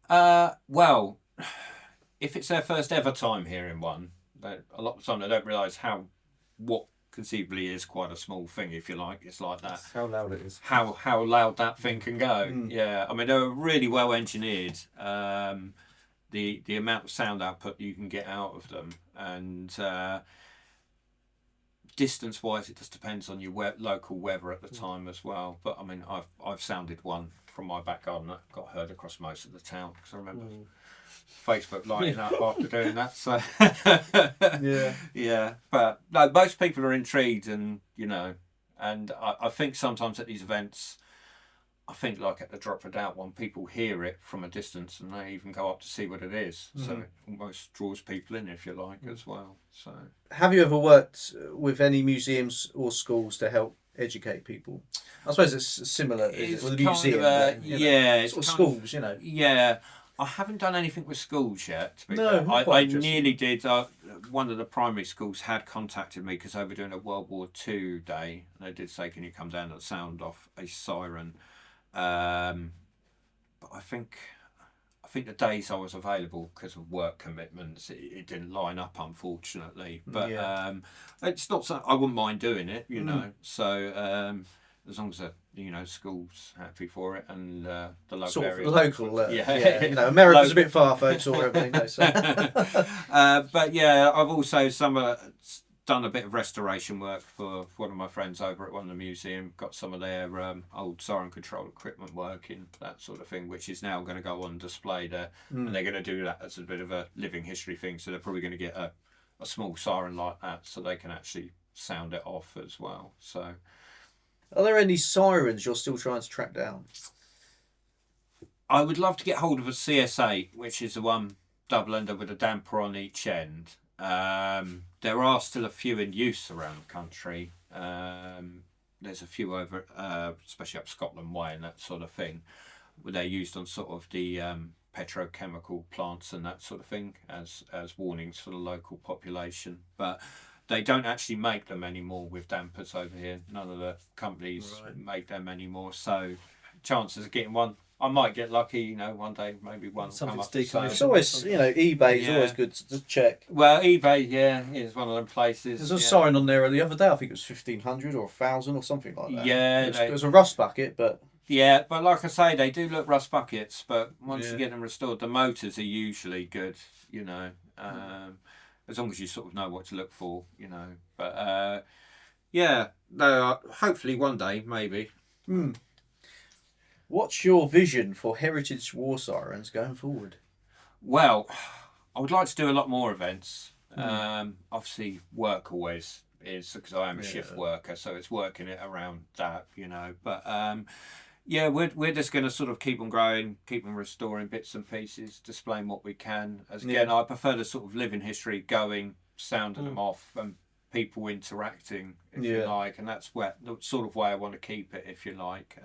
Well, if it's their first ever time hearing one, a lot of the time they don't realise what conceivably is quite a small thing, if you like. It's like that. That's how loud it is. How loud that thing can go. Yeah, I mean they're really well engineered. The amount of sound output you can get out of them, and distance wise, it just depends on your local weather at the time as well. But I mean, I've sounded one from my back garden that got heard across most of the town because I remember Facebook lighting up after doing that. So yeah. But no, most people are intrigued, and and I think sometimes at these events, I think like at the Drop It Out one, people hear it from a distance and they even go up to see what it is. So it almost draws people in, if you like, as well. So Have you ever worked with any museums or schools to help educate people? I suppose it's similar it's with a kind museum. of then, yeah, it's sort of kind of- schools, you know. Yeah, I haven't done anything with schools yet. To be No, fair. not quite I interesting. nearly did. One of the primary schools had contacted me because they were doing a World War II day. They did say, "Can you come down and sound off a siren?" But I think the days I was available because of work commitments, it didn't line up, unfortunately. But it's not something I wouldn't mind doing it, you know. So as long as the school's happy for it and the local Sort of area. local. Yeah. You know, America's a bit far, folks, or everything. No, so. But yeah, I've also done a bit of restoration work for one of my friends over at one of the museum. Got some of their old siren control equipment working, that sort of thing, which is now going to go on display there. And they're going to do that as a bit of a living history thing. So they're probably going to get a small siren like that so they can actually sound it off as well. So Are there any sirens you're still trying to track down? I would love to get hold of a CS8, which is the one double ender with a damper on each end. There are still a few in use around the country. There's a few over, especially up Scotland Way and that sort of thing, where they're used on sort of the petrochemical plants and that sort of thing as warnings for the local population. But they don't actually make them anymore with dampers over here. None of the companies make them anymore. So chances of getting one, I might get lucky, one day, maybe one will come Something's up. for sale. decommissioned. It's always, eBay is always good to check. Well, eBay, is one of them places. There's a siren on there the other day. I think it was 1,500 or 1,000 or something like that. Yeah, it was a rust bucket, but Yeah, but like I say, they do look rust buckets. But once you get them restored, the motors are usually good. As long as you sort of know what to look for. But hopefully one day, maybe. What's your vision for Heritage War Sirens going forward? Well, I would like to do a lot more events. Obviously, work always is because I am a shift worker, so it's working it around that, But we're just going to sort of keep on growing, keep on restoring bits and pieces, displaying what we can. I prefer the sort of living history going, sounding them off, and people interacting, if you like, and that's the sort of way I want to keep it, if you like.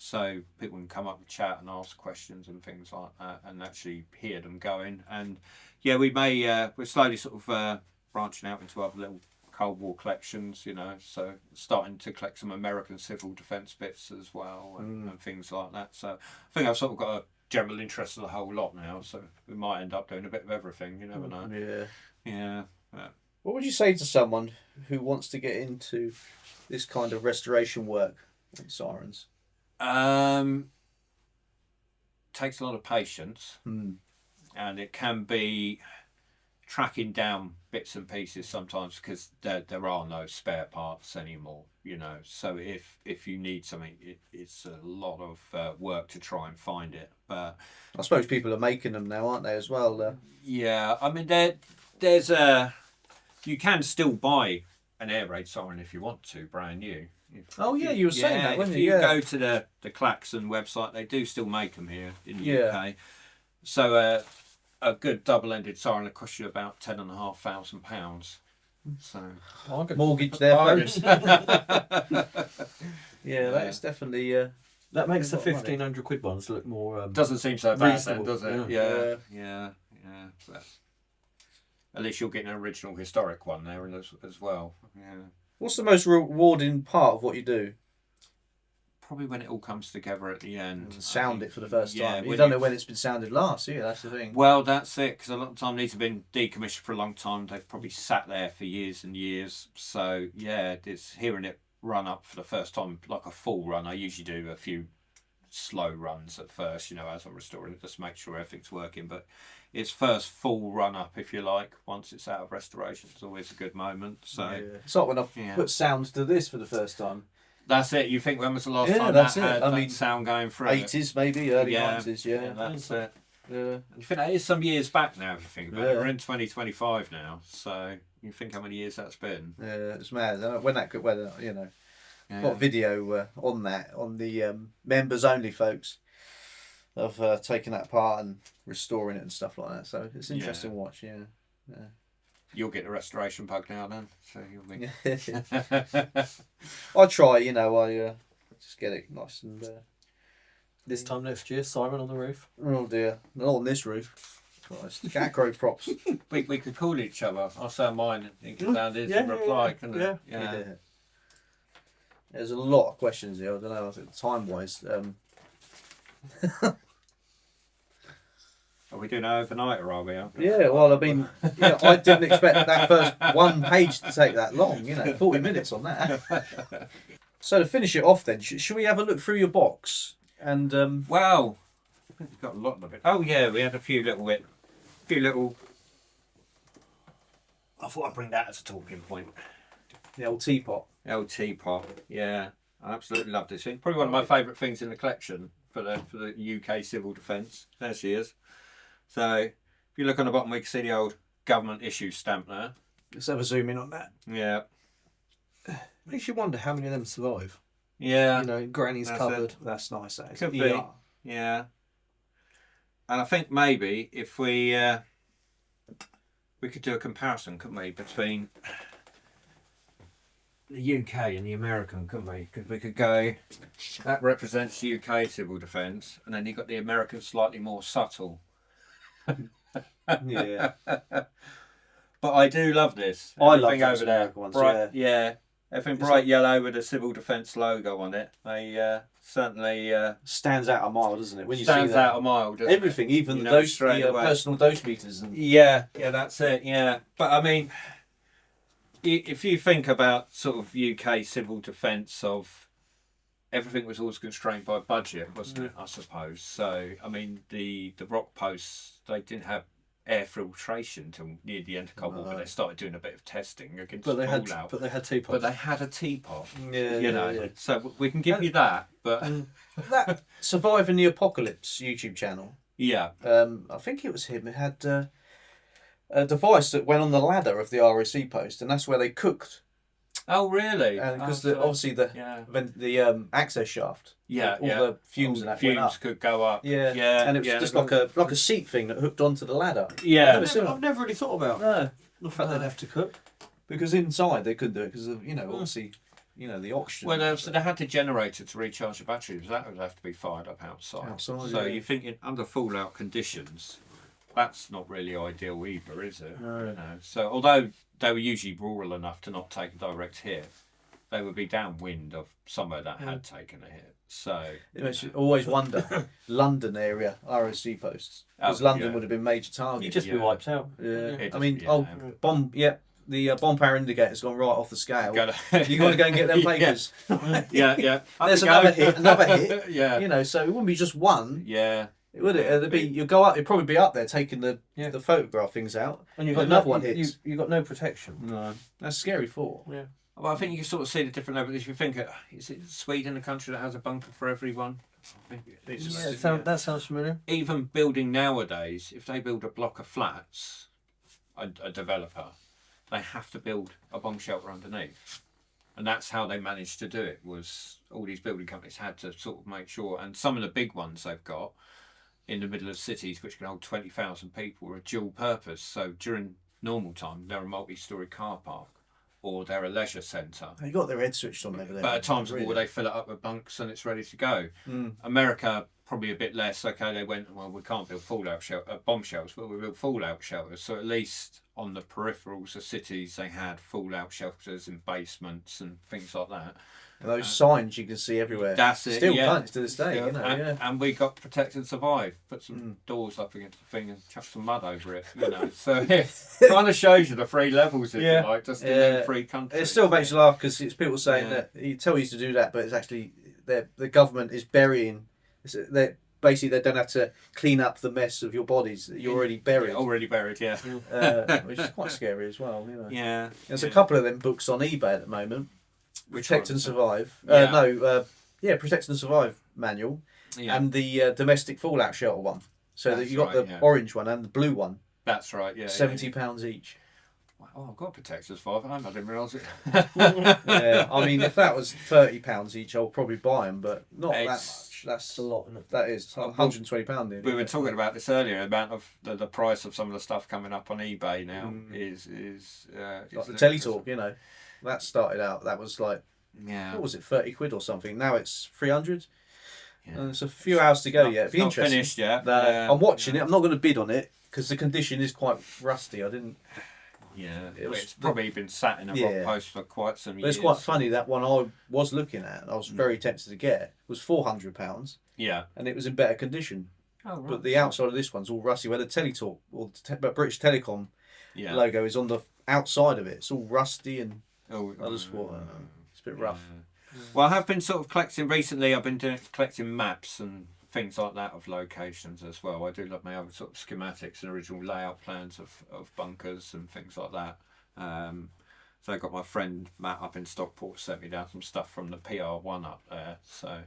So people can come up and chat and ask questions and things like that, and actually hear them going. And we're slowly sort of branching out into other little Cold War collections, so starting to collect some American civil defence bits as well and things like that. So I think I've sort of got a general interest in the whole lot now, so we might end up doing a bit of everything, you never know. Yeah. What would you say to someone who wants to get into this kind of restoration work with sirens? Takes a lot of patience, and it can be tracking down bits and pieces sometimes because there are no spare parts anymore, you know. So if you need something, it's a lot of work to try and find it. But I suppose people are making them now, aren't they, as well? yeah, I mean you can still buy an air raid siren if you want to, brand new. Oh, yeah, you were saying that, weren't if you? you Yeah. go to the Klaxon website, they do still make them here in the Yeah. UK. So a good double-ended siren will cost you about £10,500. So Mortgage there, folks. bargain. Yeah, that is definitely. That makes the A lot of money. £1,500 ones look more. Doesn't seem so bad then, Reasonable, does it? yeah. Yeah. But at least you'll get an original historic one there as well. Yeah. What's the most rewarding part of what you do? Probably when it all comes together at the end. Sound it for the first Yeah, time. You when don't know when it's been sounded last, do you? That's the thing. Well, that's it, because a lot of time these have been decommissioned for a long time. They've probably sat there for years and years. So, yeah, it's hearing it run up for the first time, like a full run. I usually do a few slow runs at first, you know, as I'm restoring it, just to make sure everything's working. But its first full run up, if you like, once it's out of restoration, it's always a good moment. So, Yeah. It's like when I Yeah. put sound to this for the first time. that's it. You think when was the last Yeah, time that's that it. had I that mean, sound going through it? 80s, maybe, early Yeah. 90s, Yeah, yeah. that's it. Yeah. You think that is some years back now, if you think about it. Yeah. We're in 2025 now, so you think how many years that's been. Yeah, it's mad. When that could, when you know, Yeah. got video on that on the members only, folks, of taking that apart and restoring it and stuff like that. So it's an interesting watch. Yeah. You'll get the restoration bug now then, so you'll be... I try. You know, I just get it nice and. This time next year, siren on the roof. Oh dear, not on this roof. Christ. Acro props. we could call each other. I'll say mine and you can sound his Yeah, and yeah, reply, yeah. couldn't Yeah. it? Yeah. There's a lot of questions here. I don't know. I think time wise. Are we doing it overnight or are we? Yeah, well, I mean, I didn't expect that first one page to take that long. 40 minutes on that. So to finish it off, then, should we have a look through your box? And Well, I think we've got a lot of it. Oh yeah, we had a few little I thought I'd bring that as a talking point. the old teapot. LT pop, yeah, I absolutely love this thing. Probably one of my favourite things in the collection for the UK Civil Defence. There she is. So if you look on the bottom, we can see the old government issue stamp there. Let's have a zoom in on that. Yeah, Makes you wonder how many of them survive. yeah, You know, Granny's That's covered. That's nice. That is. Could be. ER. yeah. And I think maybe if we could do a comparison, couldn't we, between the UK and the American, couldn't we? Because we could go, that represents the UK civil defence, and then you've got the American slightly more subtle. Yeah. But I do love this. I love Everything those over there. American ones, Bright, yeah. Everything It's bright like- yellow with a civil defence logo on it. They certainly Stands out a mile, doesn't it? When you stands see that. out a mile. Doesn't it? Everything, even You the know dose, straight the away. personal dose meters. And Yeah, that's it. Yeah, but I mean, if you think about sort of UK civil defence of everything was always constrained by budget, wasn't it? I suppose. So I mean, the rock posts, they didn't have air filtration till near the end of Cold War, but they started doing a bit of testing against But they had, fallout. but they had teapots. But they had a teapot, yeah, you know. So we can give you that, but that Surviving the Apocalypse YouTube channel. yeah, I think it was him who had a device that went on the ladder of the RSC post, and that's where they cooked. oh really? And because Oh, so- obviously the yeah, access shaft, yeah, all yeah. the fumes and that went fumes up. could go up. Yeah, yeah, and it was yeah. just like a seat thing that hooked onto the ladder. yeah. Never seen it. I've never really thought about No, the fact they'd have to cook. because inside they couldn't do it because of obviously the oxygen. Well, so they had the generator to recharge the batteries. That would have to be fired up outside. Outside, So yeah. you're thinking under fallout conditions, that's not really ideal either, is it? No. You know. So although they were usually rural enough to not take a direct hit, they would be downwind of somewhere that had taken a hit. So It makes you always wonder London area RSC posts because Oh, London yeah. would have been major target. You'd just be Yeah. wiped out. Yeah, It I mean, does- yeah. bomb. Yeah, the bomb power indicator's gone right off the scale. gotta, You got to go and get them Yeah. papers. yeah, yeah. Up There's you go. another hit. yeah, So it wouldn't be just one. yeah. Would it? It'd be, you'll go up. You'll probably be up there taking the photograph things out. And you've But got another one you, hits. you got no protection. No, that's scary thought. Yeah. Well, I think you can sort of see the different levels. If you think, is it Sweden, a country that has a bunker for everyone? That sounds familiar. Even building nowadays, if they build a block of flats, a developer, they have to build a bomb shelter underneath. And that's how they managed to do it, was all these building companies had to sort of make sure, and some of the big ones they've got in the middle of cities which can hold 20,000 people are dual purpose. So during normal time, they're a multi-storey car park or they're a leisure centre. They got their head switched on over there. But at times of really. war, they fill it up with bunks and it's ready to go. Mm. America, probably a bit less. Okay, they went, well, we can't build bomb shelters, but we built fallout shelters. So at least on the peripherals of cities, they had fallout shelters in basements and things like that. And those signs you can see everywhere. That's it. Still yeah. planted to this day, Yeah, you know. and, Yeah. and we got protect and survive. Put some doors up against the thing and chuck some mud over it. You know, so it kind of shows you the three levels, if Yeah. you like, just in them three countries. It still makes you laugh because it's people saying that you tell you to do that, but it's actually the government is burying. Basically they don't have to clean up the mess of your bodies that you're already buried. Yeah, already buried. Yeah. Which is quite scary as well. You know. Yeah. There's a couple of them books on eBay at the moment. Which Protect one? and Survive. Yeah. Protect and Survive manual, Yeah. and the domestic fallout shelter one. So that That's you got right, the yeah. orange one and the blue one. That's right. Yeah. £70 each. Oh, I've got Protectors 5. I didn't realise it. Yeah, I mean, if that was £30 each, I'll probably buy them, but not that It's- much. That's a lot, isn't it? That is £120. Nearly. We were talking about this earlier. The amount of the price of some of the stuff coming up on eBay now is like the Teletalk, you know, that started out. That was like, Yeah. what was it, 30 quid or something? Now it's 300. Yeah. And there's a few hours to go yet. It'd be It's not interesting. finished yet. No, Yeah. I'm watching it. I'm not going to bid on it because the condition is quite rusty. I didn't. Yeah. It was- It's probably been sat in a Yeah. rock post for quite some But years. it's quite funny that one I was looking at. And I was very tempted to get was £400, Yeah. and it was in better condition. Oh, right. But the outside of this one's all rusty. Where the Teletalk or British Telecom yeah. logo is on the outside of it. It's all rusty, and Oh, I just thought it's a bit rough. Well, I have been sort of collecting recently. I've been collecting maps and things like that of locations as well. I do love my other sort of schematics and original layout plans of bunkers and things like that. So I got my friend Matt up in Stockport sent me down some stuff from the PR1 up there. So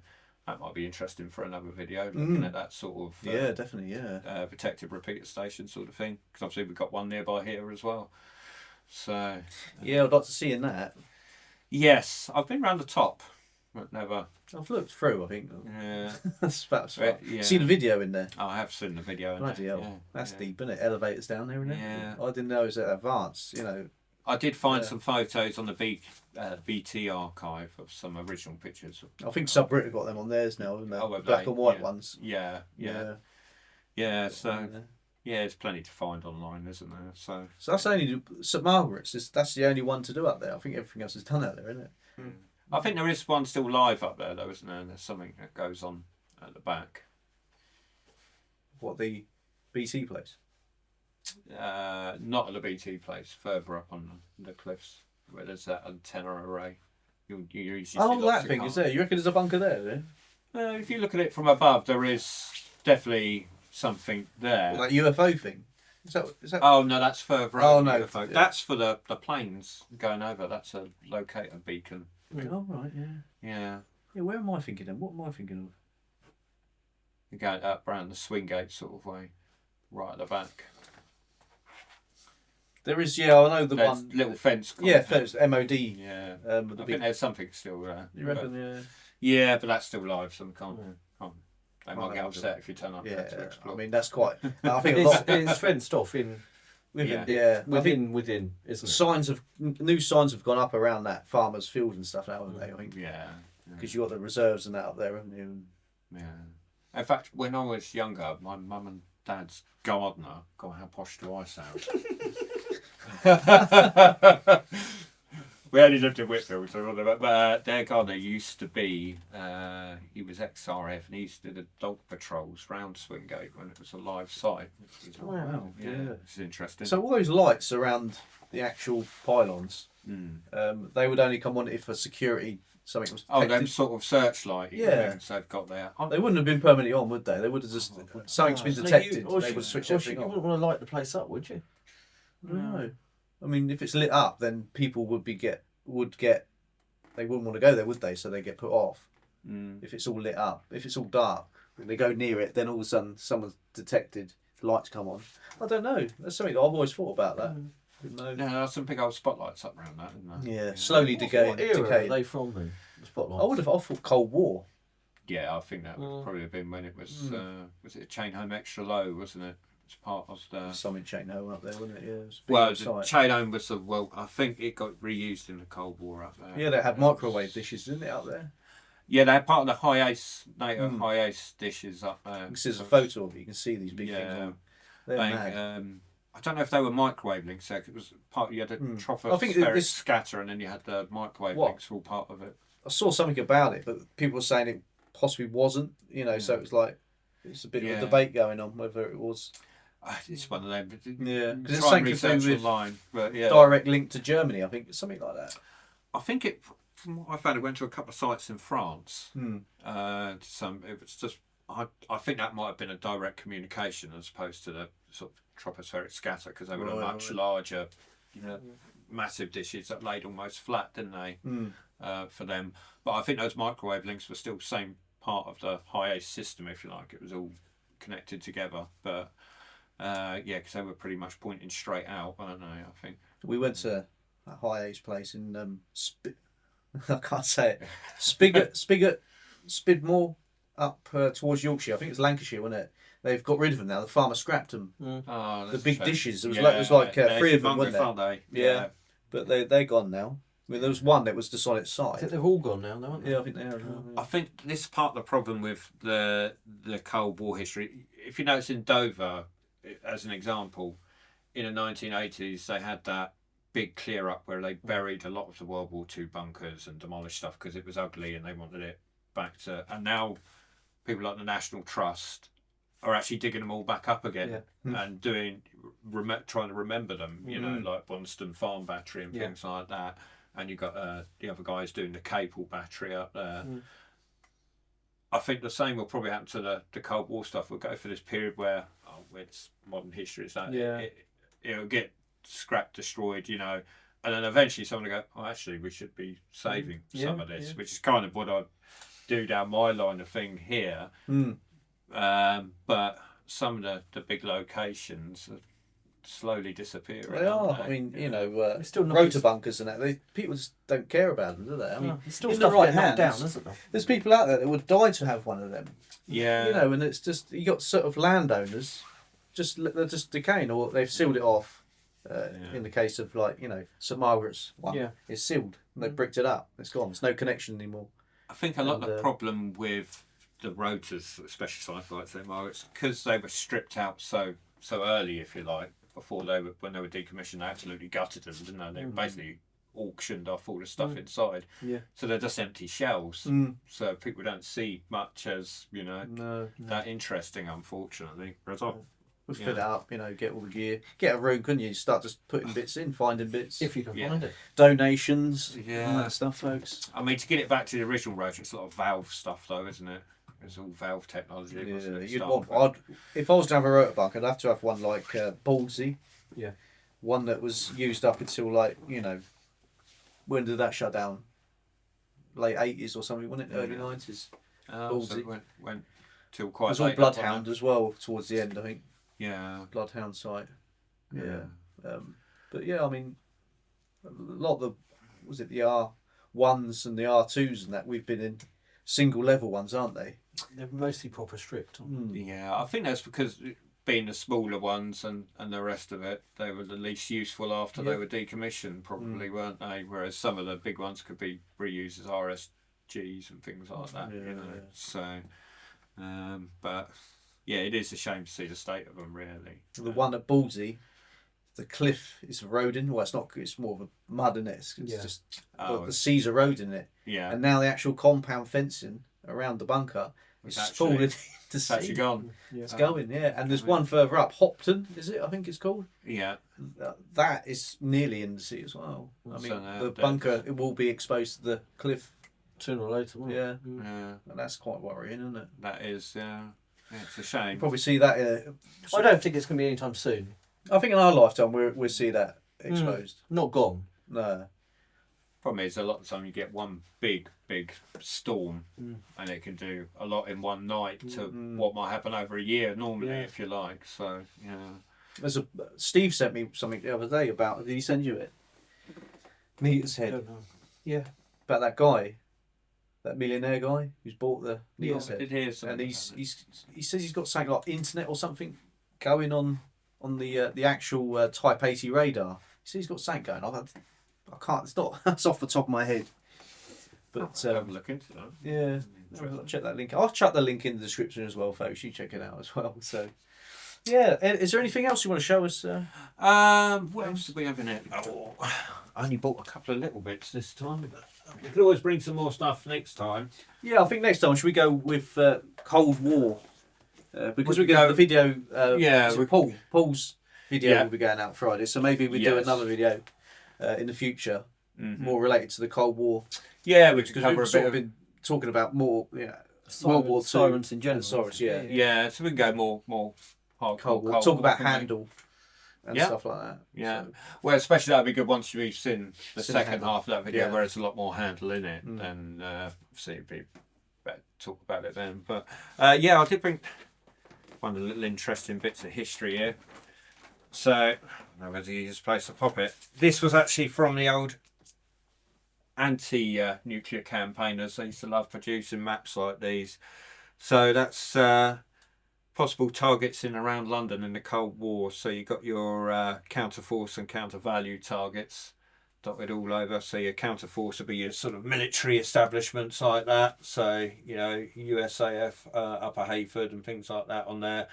that might be interesting for another video, looking at that sort of Yeah, definitely. Yeah. protected repeater station sort of thing. Because obviously we've got one nearby here as well. So Yeah, I'd like to see in that. yes, I've been round the top, but never. I've looked through. I think Yeah. that's about right. Yeah. See the video in there. Oh, I have seen the video. and Bloody that, hell, yeah, that's yeah. deep, isn't it? Elevators down there, isn't it? Yeah. I didn't know it was that advanced. You know. I did find Yeah. some photos on the BT archive of some original pictures. I think Subbrit have got them on theirs now, haven't they? Oh, have Black they? and white Yeah. ones. Yeah. So yeah, there's plenty to find online, isn't there? So So that's only St Margaret's. That's the only one to do up there. I think everything else is done out there, isn't it? I think there is one still live up there, though, isn't there? And there's something that goes on at the back. What, the BT place? Not at the BT place, further up on the cliffs where there's that antenna array. You usually see Oh, lots that of thing cars. is there. You reckon there's a bunker there? Is there? If you look at it from above, there is definitely something there. That UFO thing. Is that? Oh no, that's further Oh, up. no. UFO. That's for the planes going over. That's a locator beacon. Oh right, yeah. Yeah, Yeah, where am I thinking of? What am I thinking of? you go up around the swing gate sort of way, right at the back. There is, yeah, I know the There's one. little fence. Yeah, coming first MOD. Yeah, With I the think big. there's something still there. You reckon? Yeah. Yeah, but that's still live, so we can't. They might Oh, get upset if you turn up there to Yeah. explore. I mean, that's quite. I think a lot. It's fenced off in Within, Yeah. yeah. I think within, isn't it? signs of new signs have gone up around that farmers' field and stuff now, haven't they? I think Yeah. because you got the reserves and that up there, haven't you? Yeah. In fact, when I was younger, my mum and dad's gardener. God, how posh do I sound? We only lived in Whitfield, so but their gardener used to be. He was ex-RAF, and he used to do the dog patrols round Swingate when it was a live site. Wow, yeah. It's interesting. So all those lights around the actual pylons, Mm. they would only come on if a security something was Oh, detected. them sort of searchlight Yeah. things they've got there. They wouldn't have been permanently on, would they? They would have just something's been No, detected. you- or They you- would switch or everything you on. wouldn't want to light the place up, would you? No, I mean if it's lit up, then people would get. They wouldn't want to go there, would they? So they get put off. Mm. If it's all lit up, if it's all dark, when they go near it, then all of a sudden someone's detected. Lights come on. I don't know. That's something that I've always thought about. That. Didn't know. Yeah, there's some big old spotlights up around that, isn't there? Yeah, slowly What decaying. era are Decaying. they from then? The spotlights. I thought Cold War. Yeah, I think that would probably have been when it was it Chain Home Extra Low, wasn't it? It's part of the. Something chain home up there, wasn't it? Yeah. It was a big Well, old the site. Chain Home was I think it got reused in the Cold War up there. Yeah, they had microwave dishes, didn't it, up there? Yeah, they're part of the high ace NATO Mm. high ace dishes up there. You can see there's a photo of it. You can see these big things Yeah. on. They're Like, mad. I don't know if they were microwave links. There, 'cause it was part. You had a I think tropospheric this- scatter, and then you had the microwave What? links all part of it. I saw something about it, but people were saying it possibly wasn't. You know, so it was like it's a bit of Yeah. a debate going on whether it was It's one of them. Yeah, 'cause it's Try and something to do research with online, but yeah, direct link to Germany. I think something like that. I think it. From what I found, it went to a couple of sites in France. Hmm. It was just. I think that might have been a direct communication as opposed to the sort of tropospheric scatter because they were a Right, much right. larger, massive dishes that laid almost flat, didn't they? For them, but I think those microwave links were still same part of the high ace system, if you like. It was all connected together, but because they were pretty much pointing straight out, weren't they? I think. We went to a high age place in I can't say it. Spidmore up towards Yorkshire. I think it's Lancashire, wasn't it? They've got rid of them now. The farmer scrapped them. Oh, The that's big a shame. dishes. It was like they're 3 of them, humongous, wasn't there? aren't they? Yeah. But they're gone now. I mean, there was one that was just on its I think side. they've all gone now, though, aren't they? Yeah, I think they are. as well, I think this is part of the problem with the Cold War history. If you notice in Dover, as an example, in the 1980s they had that big clear up where they buried a lot of the World War II bunkers and demolished stuff because it was ugly and they wanted it back to. And now people like the National Trust are actually digging them all back up again and trying to remember them. You know, like Bonston Farm Battery and things like that. And you've got the other guys doing the Capel Battery up there. I think the same will probably happen to the Cold War stuff. We'll go for this period where it's modern history. It's that it'll get scrapped, destroyed, you know, and then eventually someone will go, oh, actually, we should be saving some of this, which is kind of what I do down my line of thing here. But some of the big locations are slowly disappearing. They are. aren't they? I mean, you know, still not- rotor bunkers and that. People just don't care about them, do they? I mean, There's still in stuff the right getting knocked hands, down, isn't there? there's people out there that would die to have one of them. Yeah. You know, and it's just you got sort of landowners, they're just decaying, or they've sealed it off. In the case of St Margaret's one, it's sealed. And they've bricked it up. It's gone. There's no connection anymore. I think a lot of And, the problem with the rotors, especially like St Margaret's, because they were stripped out so early, if you like, before when they were decommissioned, they absolutely gutted them, didn't they? They basically auctioned off all the stuff inside. Yeah. So they're just empty shells. So people don't see much as that interesting, unfortunately. Whereas We'll fill it up, get all the gear. Get a room, couldn't you? Start just putting bits in, finding bits. If you can find it. Donations, all Yeah. that stuff, folks. I mean, to get it back to the original rotor, it's a lot of valve stuff, though, isn't it? It's all valve technology. wasn't it, You'd start want. with? If I was to have a rotor bunk, I'd have to have one like Ballsy. Yeah. One that was used up until when did that shut down? Late 80s or something, wasn't it? Early 90s. So it went till It quite was all late. Bloodhound as well towards the end, I think. Yeah. Bloodhound site. Yeah. But yeah, I mean, a lot of the R1s and the R2s and that we've been in single level ones, aren't they? They're mostly proper stripped. aren't they? Yeah, I think that's because being the smaller ones and the rest of it, they were the least useful after they were decommissioned, probably, weren't they? Whereas some of the big ones could be reused as RSGs and things like that, So, but yeah, it is a shame to see the state of them, really. The one at Ballsy, the cliff is eroding. Well, it's not. It's more of a mud, isn't it? It's just the sea's eroding it. Yeah. And now the actual compound fencing around the bunker is falling into It's sea. actually gone. It's going, yeah. And there's one further up, Hopton, is it? I think it's called. Yeah. That is nearly in the sea as well. I mean, So now the bunker it will be exposed to the cliff Sooner or later, won't it? Yeah, Yeah, and that's quite worrying, isn't it? that is. It's a You shame. probably see that. I don't think it's going to be anytime soon. I think in our lifetime we'll see that exposed. Not gone. No. Problem is, a lot of the time you get one big storm, and it can do a lot in one night to what might happen over a year normally, if you like. So yeah. Steve sent me something the other day about. Did he send you it? Meter's I Head. don't know. Yeah. About that guy, that millionaire guy who's bought the Meter's I Head. did hear something. And about he says he's got something like internet or something going on the actual Type 80 radar. He says he's got something going on. I can't. It's not. That's off the top of my head. But I'll have a look into that. yeah, I'll check that link. I'll chuck the link in the description as well, folks. You check it out as well. So yeah, is there anything else you want to show us? What else do we have in it? Oh, I only bought a couple of little bits this time. But we could always bring some more stuff next time. Yeah, I think next time should we go with Cold War because We we get go- the video. yeah, is it we- Paul's video Yeah. will be going out Friday, so maybe we do Yes. another video in the future Mm-hmm. more related to the Cold War. Yeah, we could Because cover we've a sort bit of of been talking about more, World War Two, Sirens in general. Sirens, yeah. Yeah, so we can go more hardcore. Cold War. Talk about couldn't we? Handle and Yeah. stuff like that. Yeah. So, Well, especially that'd be good once we've seen the Seen second Handle. half of that video, Yeah. where it's a lot more handle in it, Mm. and obviously it'd be better to talk about it then. But yeah, I did bring one of the little interesting bits of history here. So, I don't know whether the easiest place to pop it. This was actually from the old anti-nuclear campaigners. They used to love producing maps like these. So that's possible targets in around London in the Cold War. So you got your counter force and counter value targets dotted all over. So your counter force would be your sort of military establishments like that. So USAF, Upper Hayford, and things like that on there.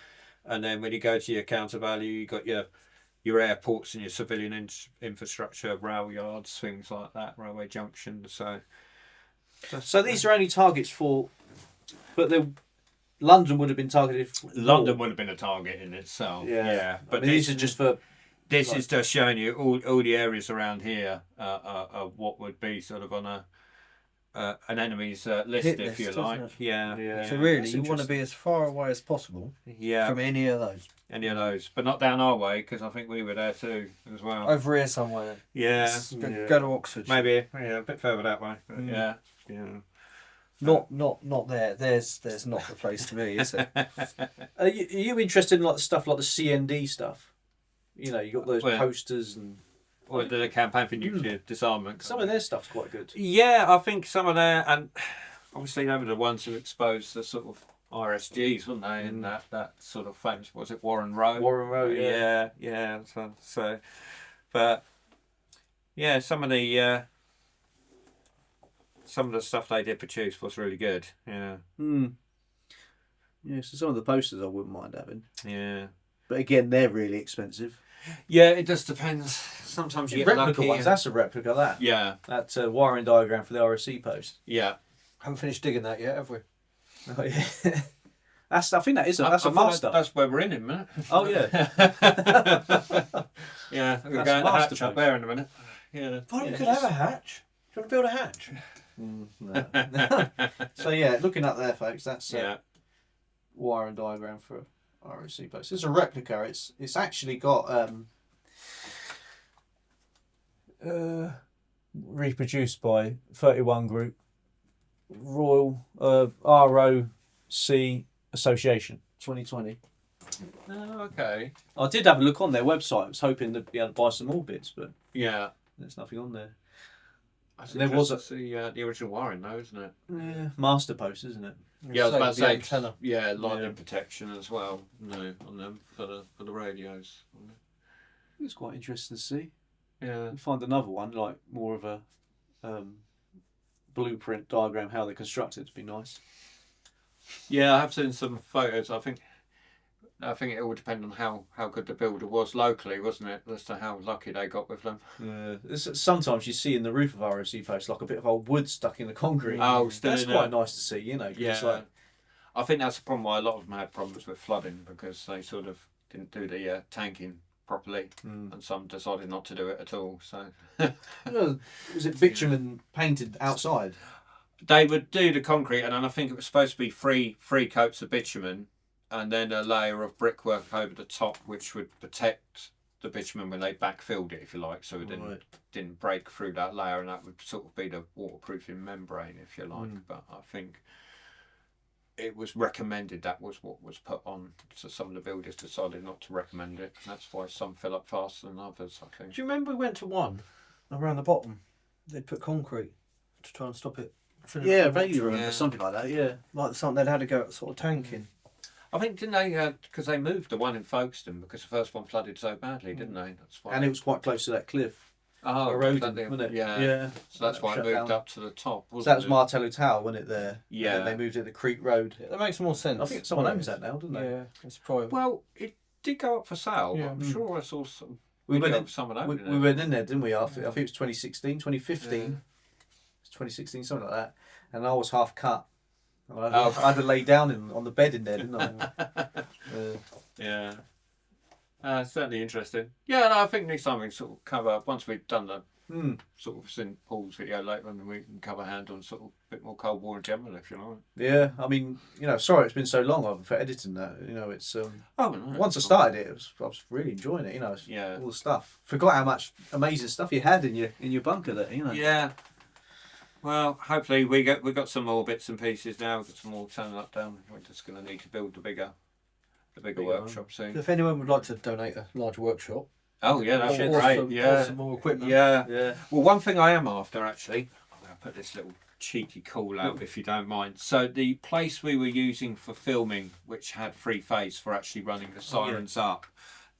And then when you go to your counter value, you got your airports and your civilian infrastructure, rail yards, things like that, railway junctions. so these are only targets for, but London would have been targeted. For London would have been a target in itself. Yeah, but but these are just for. this is just showing you all the areas around here are what would be sort of on an enemy's list, Hit if you list, like. isn't Yeah. So really, That's you want to be as far away as possible from any of those. Any of those, but not down our way, because I think we were there too as well. Over here somewhere. Yeah, Go to Oxford. maybe a bit further that way. But yeah. Not there. There's not the place to be, is it? Are you interested in like stuff like the CND stuff? You got those Well, posters and Or the campaign for nuclear disarmament. some of their stuff's quite good. Yeah, I think some of their, and obviously they were the ones who exposed the sort of RSGs, weren't they? And that sort of famous, was it Warren Road? Warren Road, yeah. Yeah. So, but yeah, some of the stuff they did produce was really good. Yeah. Yeah, so some of the posters I wouldn't mind having. Yeah. But again, they're really expensive. Yeah, it just depends. Sometimes you get Replica lucky. ones, that's a replica, that. Yeah. That wiring diagram for the RSC post. Yeah. Haven't finished digging that yet, have we? Oh, yeah. I think that's a I thought master. That's where we're in a minute. Oh, yeah. Yeah, we're That's going to hatch master up there in a minute. Yeah. Thought we Yeah, could just- have a hatch. Do you want to build a hatch? No. So, yeah, looking up there, folks, that's Yeah. wiring diagram for RSC post. It's a replica. It's actually got reproduced by 31 Group, Royal ROC Association 2020. Oh, okay. I did have a look on their website. I was hoping to be able to buy some more bits, but Yeah. there's nothing on there. There There was was the original wiring, though, isn't it? Yeah, master post, isn't it? Yeah, I was about to the say. antenna. Yeah, lightning Yeah. protection as well. No, on them for the radios. It's quite interesting to see. Yeah. You find another one like more of a blueprint diagram how they're constructed. It'd be nice. Yeah, I have seen some photos. I think it all depend on how good the builder was locally, wasn't it? As to how lucky they got with them. Sometimes you see in the roof of RSC posts like a bit of old wood stuck in the concrete. Oh, still that's in quite it. nice to see. 'Cause Yeah. it's like, I think that's the problem why a lot of them had problems with flooding, because they sort of didn't do the tanking properly, and some decided not to do it at all. So was it bitumen painted outside? they would do the concrete, and then I think it was supposed to be three coats of bitumen, and then a layer of brickwork over the top, which would protect the bitumen when they backfilled it, if you like, so it didn't break through that layer, and that would sort of be the waterproofing membrane, if you like. But I think it was recommended, that was what was put on, so some of the builders decided not to recommend it, and that's why some fill up faster than others, I think. Do you remember we went to one around the bottom? They'd put concrete to try and stop it. filling Yeah, up with vaguely water. remember Yeah. something like that. Yeah. Like something they'd had to go sort of tanking. I think, didn't they, because they moved the one in Folkestone because the first one flooded so badly, didn't they? That's why. And it was quite close to that cliff. Oh, eroding, that- wasn't it? Yeah. Yeah. So that's why it Shut moved down. up to the top. So Wasn't that was it? Martello Tower, wasn't it? There. Yeah. And then they moved it to Creek Road. That makes more sense. I think someone owns that now, doesn't they? Yeah, it's private. Well, it did go up for sale. Yeah. I'm sure I saw some. We video went in, of someone we, opening we it. went in there, didn't we? After I think it was 2016, 2015. Yeah. It's 2016, something like that. And I was half cut. I Oh. had to lay down on the bed in there, didn't I? Yeah. Certainly interesting. Yeah, no, I think next time we can sort of cover, once we've done the sort of seen Paul's video later on, we can cover hand on sort of a bit more Cold War in general, if you like. Yeah, I mean, sorry it's been so long for editing that. It's Oh, no, once I started it, I was really enjoying it. Yeah. All the stuff. Forgot how much amazing stuff you had in your bunker there. Yeah. Well, hopefully we got some more bits and pieces now. We've got some more turning up down. We're just going to need to build the bigger workshop soon. If anyone would like to donate a large workshop, Oh yeah, that's or great. some, Yeah. or some more equipment. Yeah. Yeah. Well, one thing I am after, actually, I'm going to put this little cheeky call out, if you don't mind. So the place we were using for filming, which had 3-phase for actually running the sirens up,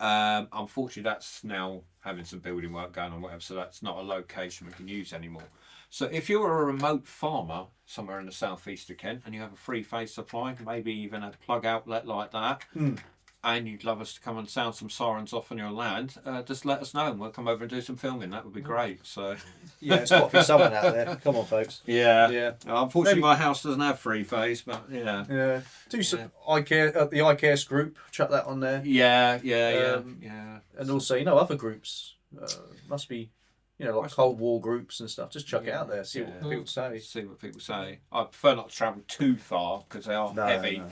unfortunately that's now having some building work going on, whatever, so that's not a location we can use anymore. So if you're a remote farmer somewhere in the southeast of Kent and you have a 3-phase supply, maybe even a plug outlet like that, and you'd love us to come and sound some sirens off on your land, just let us know and we'll come over and do some filming. That would be great. So Yeah, it's got to be someone out there. Come on, folks. yeah, Yeah. Unfortunately, Maybe- my house doesn't have 3-phase, but yeah. Yeah. Do some IKEA, the IKEA's group. Chuck that on there. Yeah. And also, other groups must be, like Cold War groups and stuff. Just chuck it out there. See what people say. See what people say. I prefer not to travel too far because they are heavy.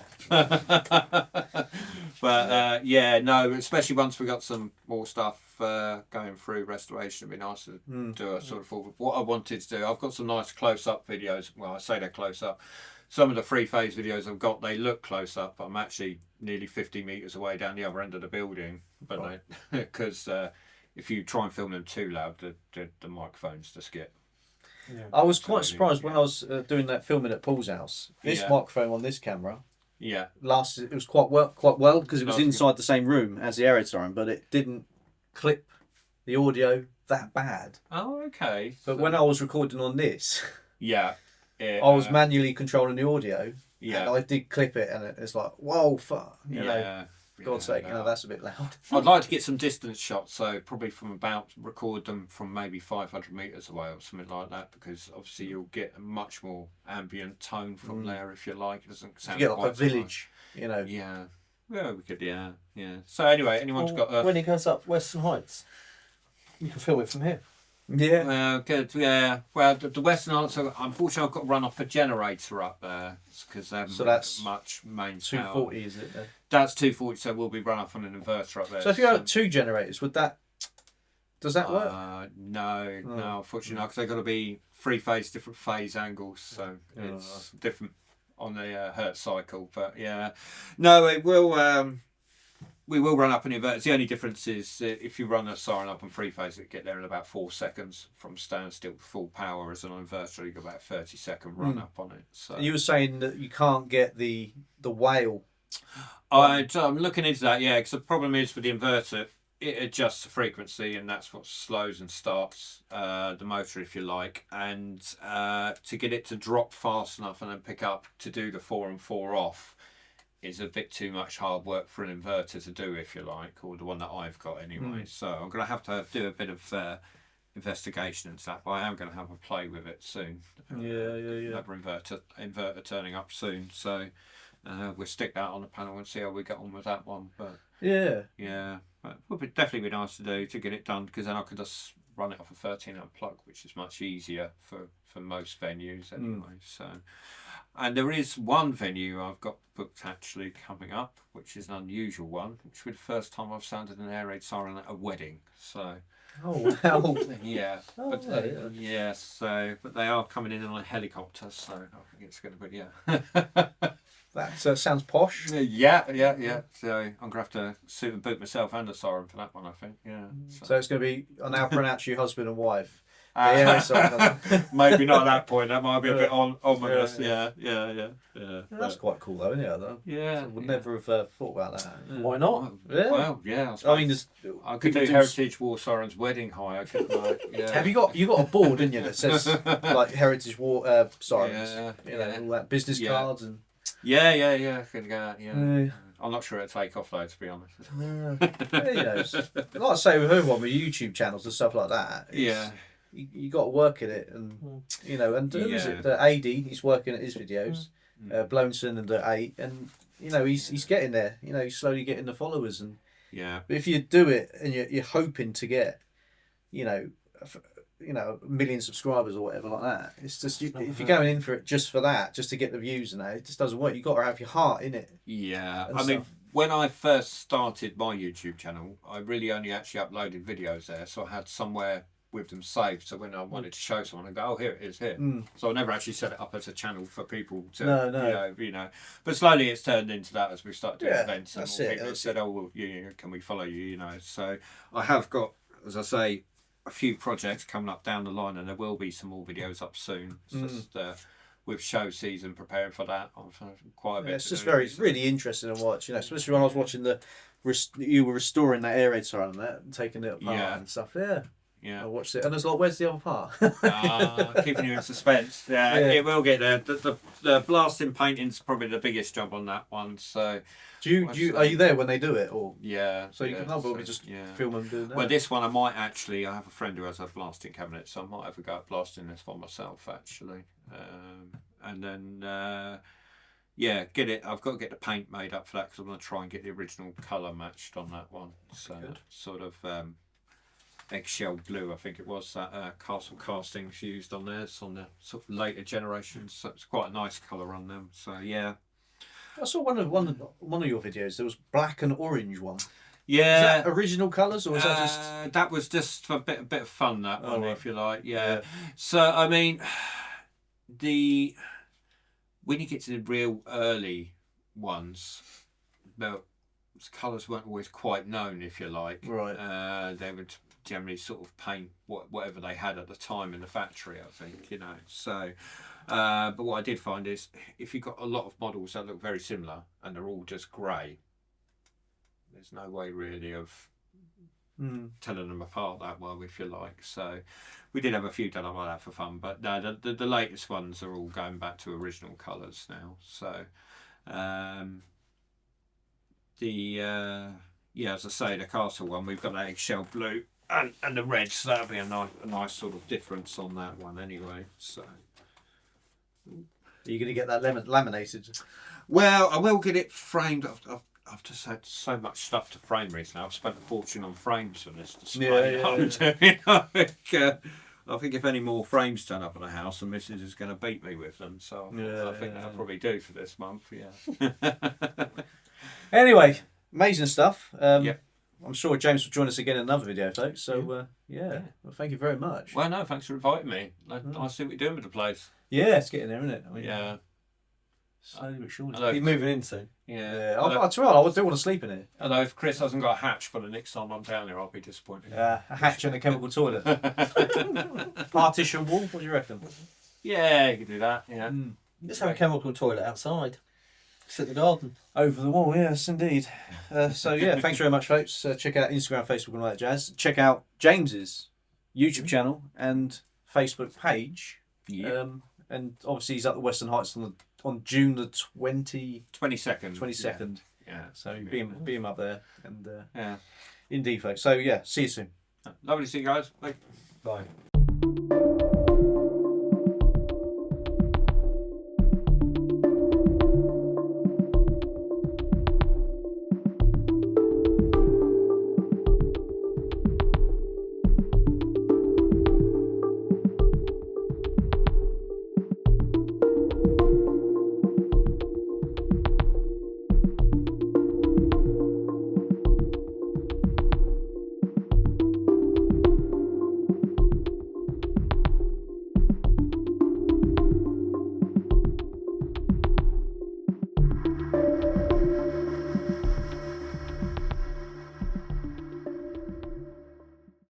But especially once we got some more stuff going through restoration, it'd be nice to do a sort of forward. What I wanted to do, I've got some nice close-up videos. Well, I say they're close-up. Some of the 3-phase videos I've got, they look close up, but I'm actually nearly 50 metres away down the other end of the building. But because if you try and film them too loud, the microphones just get. I was quite surprised when I was doing that filming at Paul's house. This microphone on this camera Yeah. lasted. It was quite well because it was Nice. inside the same room as the Aerotyne, but it didn't clip the audio that bad. Oh, okay. But when I was recording on this, Yeah. I was manually controlling the audio. Yeah. And I did clip it, and it's like, whoa, fuck. Yeah. For God's sake, no. that's a bit loud. I'd like to get some distance shots, so probably record them from maybe 500 metres away or something like that, because obviously you'll get a much more ambient tone from there, if you like. It doesn't You sound get like a quite so much. village, Yeah. Yeah, we could, yeah. So anyway, anyone's got a... When he goes up Western Heights, you can film it from here. Yeah. Well, good, yeah. Well, the Western answer, unfortunately, I've got to run off a generator up there because they haven't So got that's much main power. 240, is it? Then? That's 240, so we'll be run off on an inverter up there. So if you had 2 generators, does that work? No, unfortunately not, because they've got to be 3-phase, different phase angles, so it's different on the Hertz cycle. But yeah, no, it will. We will run up an inverter. The only difference is if you run a siren up on 3-phase, it get there in about 4 seconds from standstill to full power. As an inverter, you got about 30-second run up on it. So You were saying that you can't get the whale. I'm looking into that, yeah, because the problem is with the inverter, it adjusts the frequency, and that's what slows and starts the motor, if you like. And to get it to drop fast enough and then pick up to do the 4 and 4 off is a bit too much hard work for an inverter to do, if you like, or the one that I've got anyway. So I'm going to have to do a bit of investigation into that, but I am going to have a play with it soon. Another inverter turning up soon, so we'll stick that on the panel and see how we get on with that one. But Yeah. yeah, but it would definitely be nice to get it done, because then I could just run it off a 13-amp plug, which is much easier for most venues anyway. So, and there is one venue I've got booked actually coming up, which is an unusual one, which will be the first time I've sounded an air raid siren at a wedding. So, Oh wow! yeah, Oh, but right. yeah, so but they are coming in on a helicopter, so I think it's going to be yeah. That sounds posh. Yeah. So I'm gonna have to suit and boot myself and a siren for that one, I think. Yeah. So it's going to be. I'll now pronounce you husband and wife. Uh, Yeah, siren. maybe not at that point. That might be a bit ominous. Yeah. That's quite cool though, isn't it? Though? Yeah. I would never have thought about that. Why not? Yeah. Well, yeah. I mean, there's, I could do people Heritage War Sirens wedding hire, couldn't I? Yeah. Have you got a board, didn't you, that says like Heritage War sirens? Yeah, You know, yeah. all that business Yeah. cards and. Yeah. Could go. Yeah. Uh, I'm not sure it'll take off though, to be honest. yeah, you know, like I say with everyone with YouTube channels and stuff like that. Yeah. You got to work at it, and you know, and who is Yeah. it? The AD, he's working at his videos, Mm. Blownson and the 8, and you know he's getting there. You know, he's slowly getting the followers, and Yeah. but if you do it and you're hoping to get, you know, a million subscribers or whatever like that, it's just if you're going in for it just for that, just to get the views and that, it just doesn't work. You got to have your heart in it. Yeah, and I mean, stuff. when I first started my YouTube channel, I really only actually uploaded videos there, so I had somewhere with them saved. So when I wanted to show someone, I go, "Oh, here it is, here." Mm. So I never actually set it up as a channel for people to, No. you know. But slowly it's turned into that as we started doing Yeah, events, and that's more it, people that's said, "Oh, well, can we follow you?" You know. So I have got, as I say, a few projects coming up down the line, and there will be some more videos up soon. It's just with show season preparing for that. I've had quite a bit. Yeah, it's to just do very recently. really interesting to watch. You know, especially when I was watching you were restoring that air raid siren and that, and taking it apart Yeah. and stuff. Yeah, I Yeah. watched it, and I was like, "Where's the other part?" Keeping you in suspense. Yeah, Yeah. it will get there. The blasting painting's probably the biggest job on that one. So Are you there when they do it, or yeah. so you yeah, can probably so, just yeah. film them doing that? Well, this one I might actually. I have a friend who has a blasting cabinet, so I might have a go at blasting this one myself actually. And then get it. I've got to get the paint made up for that because I'm going to try and get the original colour matched on that one. So Good. sort of. Eggshell blue, I think it was that Castle Castings used on there. It's on the sort of later generations, so it's quite a nice colour on them. So yeah, I saw one of your videos. There was black and orange one. Is yeah. that original colours, or is that just? That was just for a bit of fun. That Oh, one, right. if you like. Yeah. So I mean, when you get to the real early ones, the colours weren't always quite known, if you like. Right. They would generally sort of paint whatever they had at the time in the factory, I think, you know. So, but what I did find is if you've got a lot of models that look very similar and they're all just grey, there's no way really of telling them apart that well, if you like. So we did have a few done like that for fun, but no, the latest ones are all going back to original colours now. So as I say, the castle one, we've got that eggshell blue and the red, so that'll be a nice sort of difference on that one anyway. So Are you going to get that laminated? well, I will get it framed. I've just had so much stuff to frame recently. I've spent a fortune on frames for this display. I think if any more frames turn up in the house, the missus is going to beat me with them. So I think that'll probably do for this month. Yeah. Anyway, amazing stuff. Yeah. I'm sure James will join us again in another video, folks. So well, thank you very much. Well, no, thanks for inviting me. I see what you're doing with the place. Yeah, it's getting there, isn't it? I mean, Yeah. slowly but surely. Hello. You're moving in soon. Yeah. I do want to sleep in it. Although if Chris hasn't got a hatch by the next time I'm down there, I'll be disappointed. A hatch and a chemical toilet. Partition wall. What do you reckon? Yeah, you can do that. Yeah. Let's have a chemical toilet outside. Sit in the garden. Over the wall, yes, indeed. So yeah, thanks very much, folks. Check out Instagram, Facebook, and all that jazz. Check out James's YouTube channel and Facebook page. Yeah. And obviously he's at the Western Heights on June the 22nd. 22nd. Yeah. So be him up there, and Yeah. indeed, folks. So yeah, see you soon. Lovely to see you guys. Bye. Bye.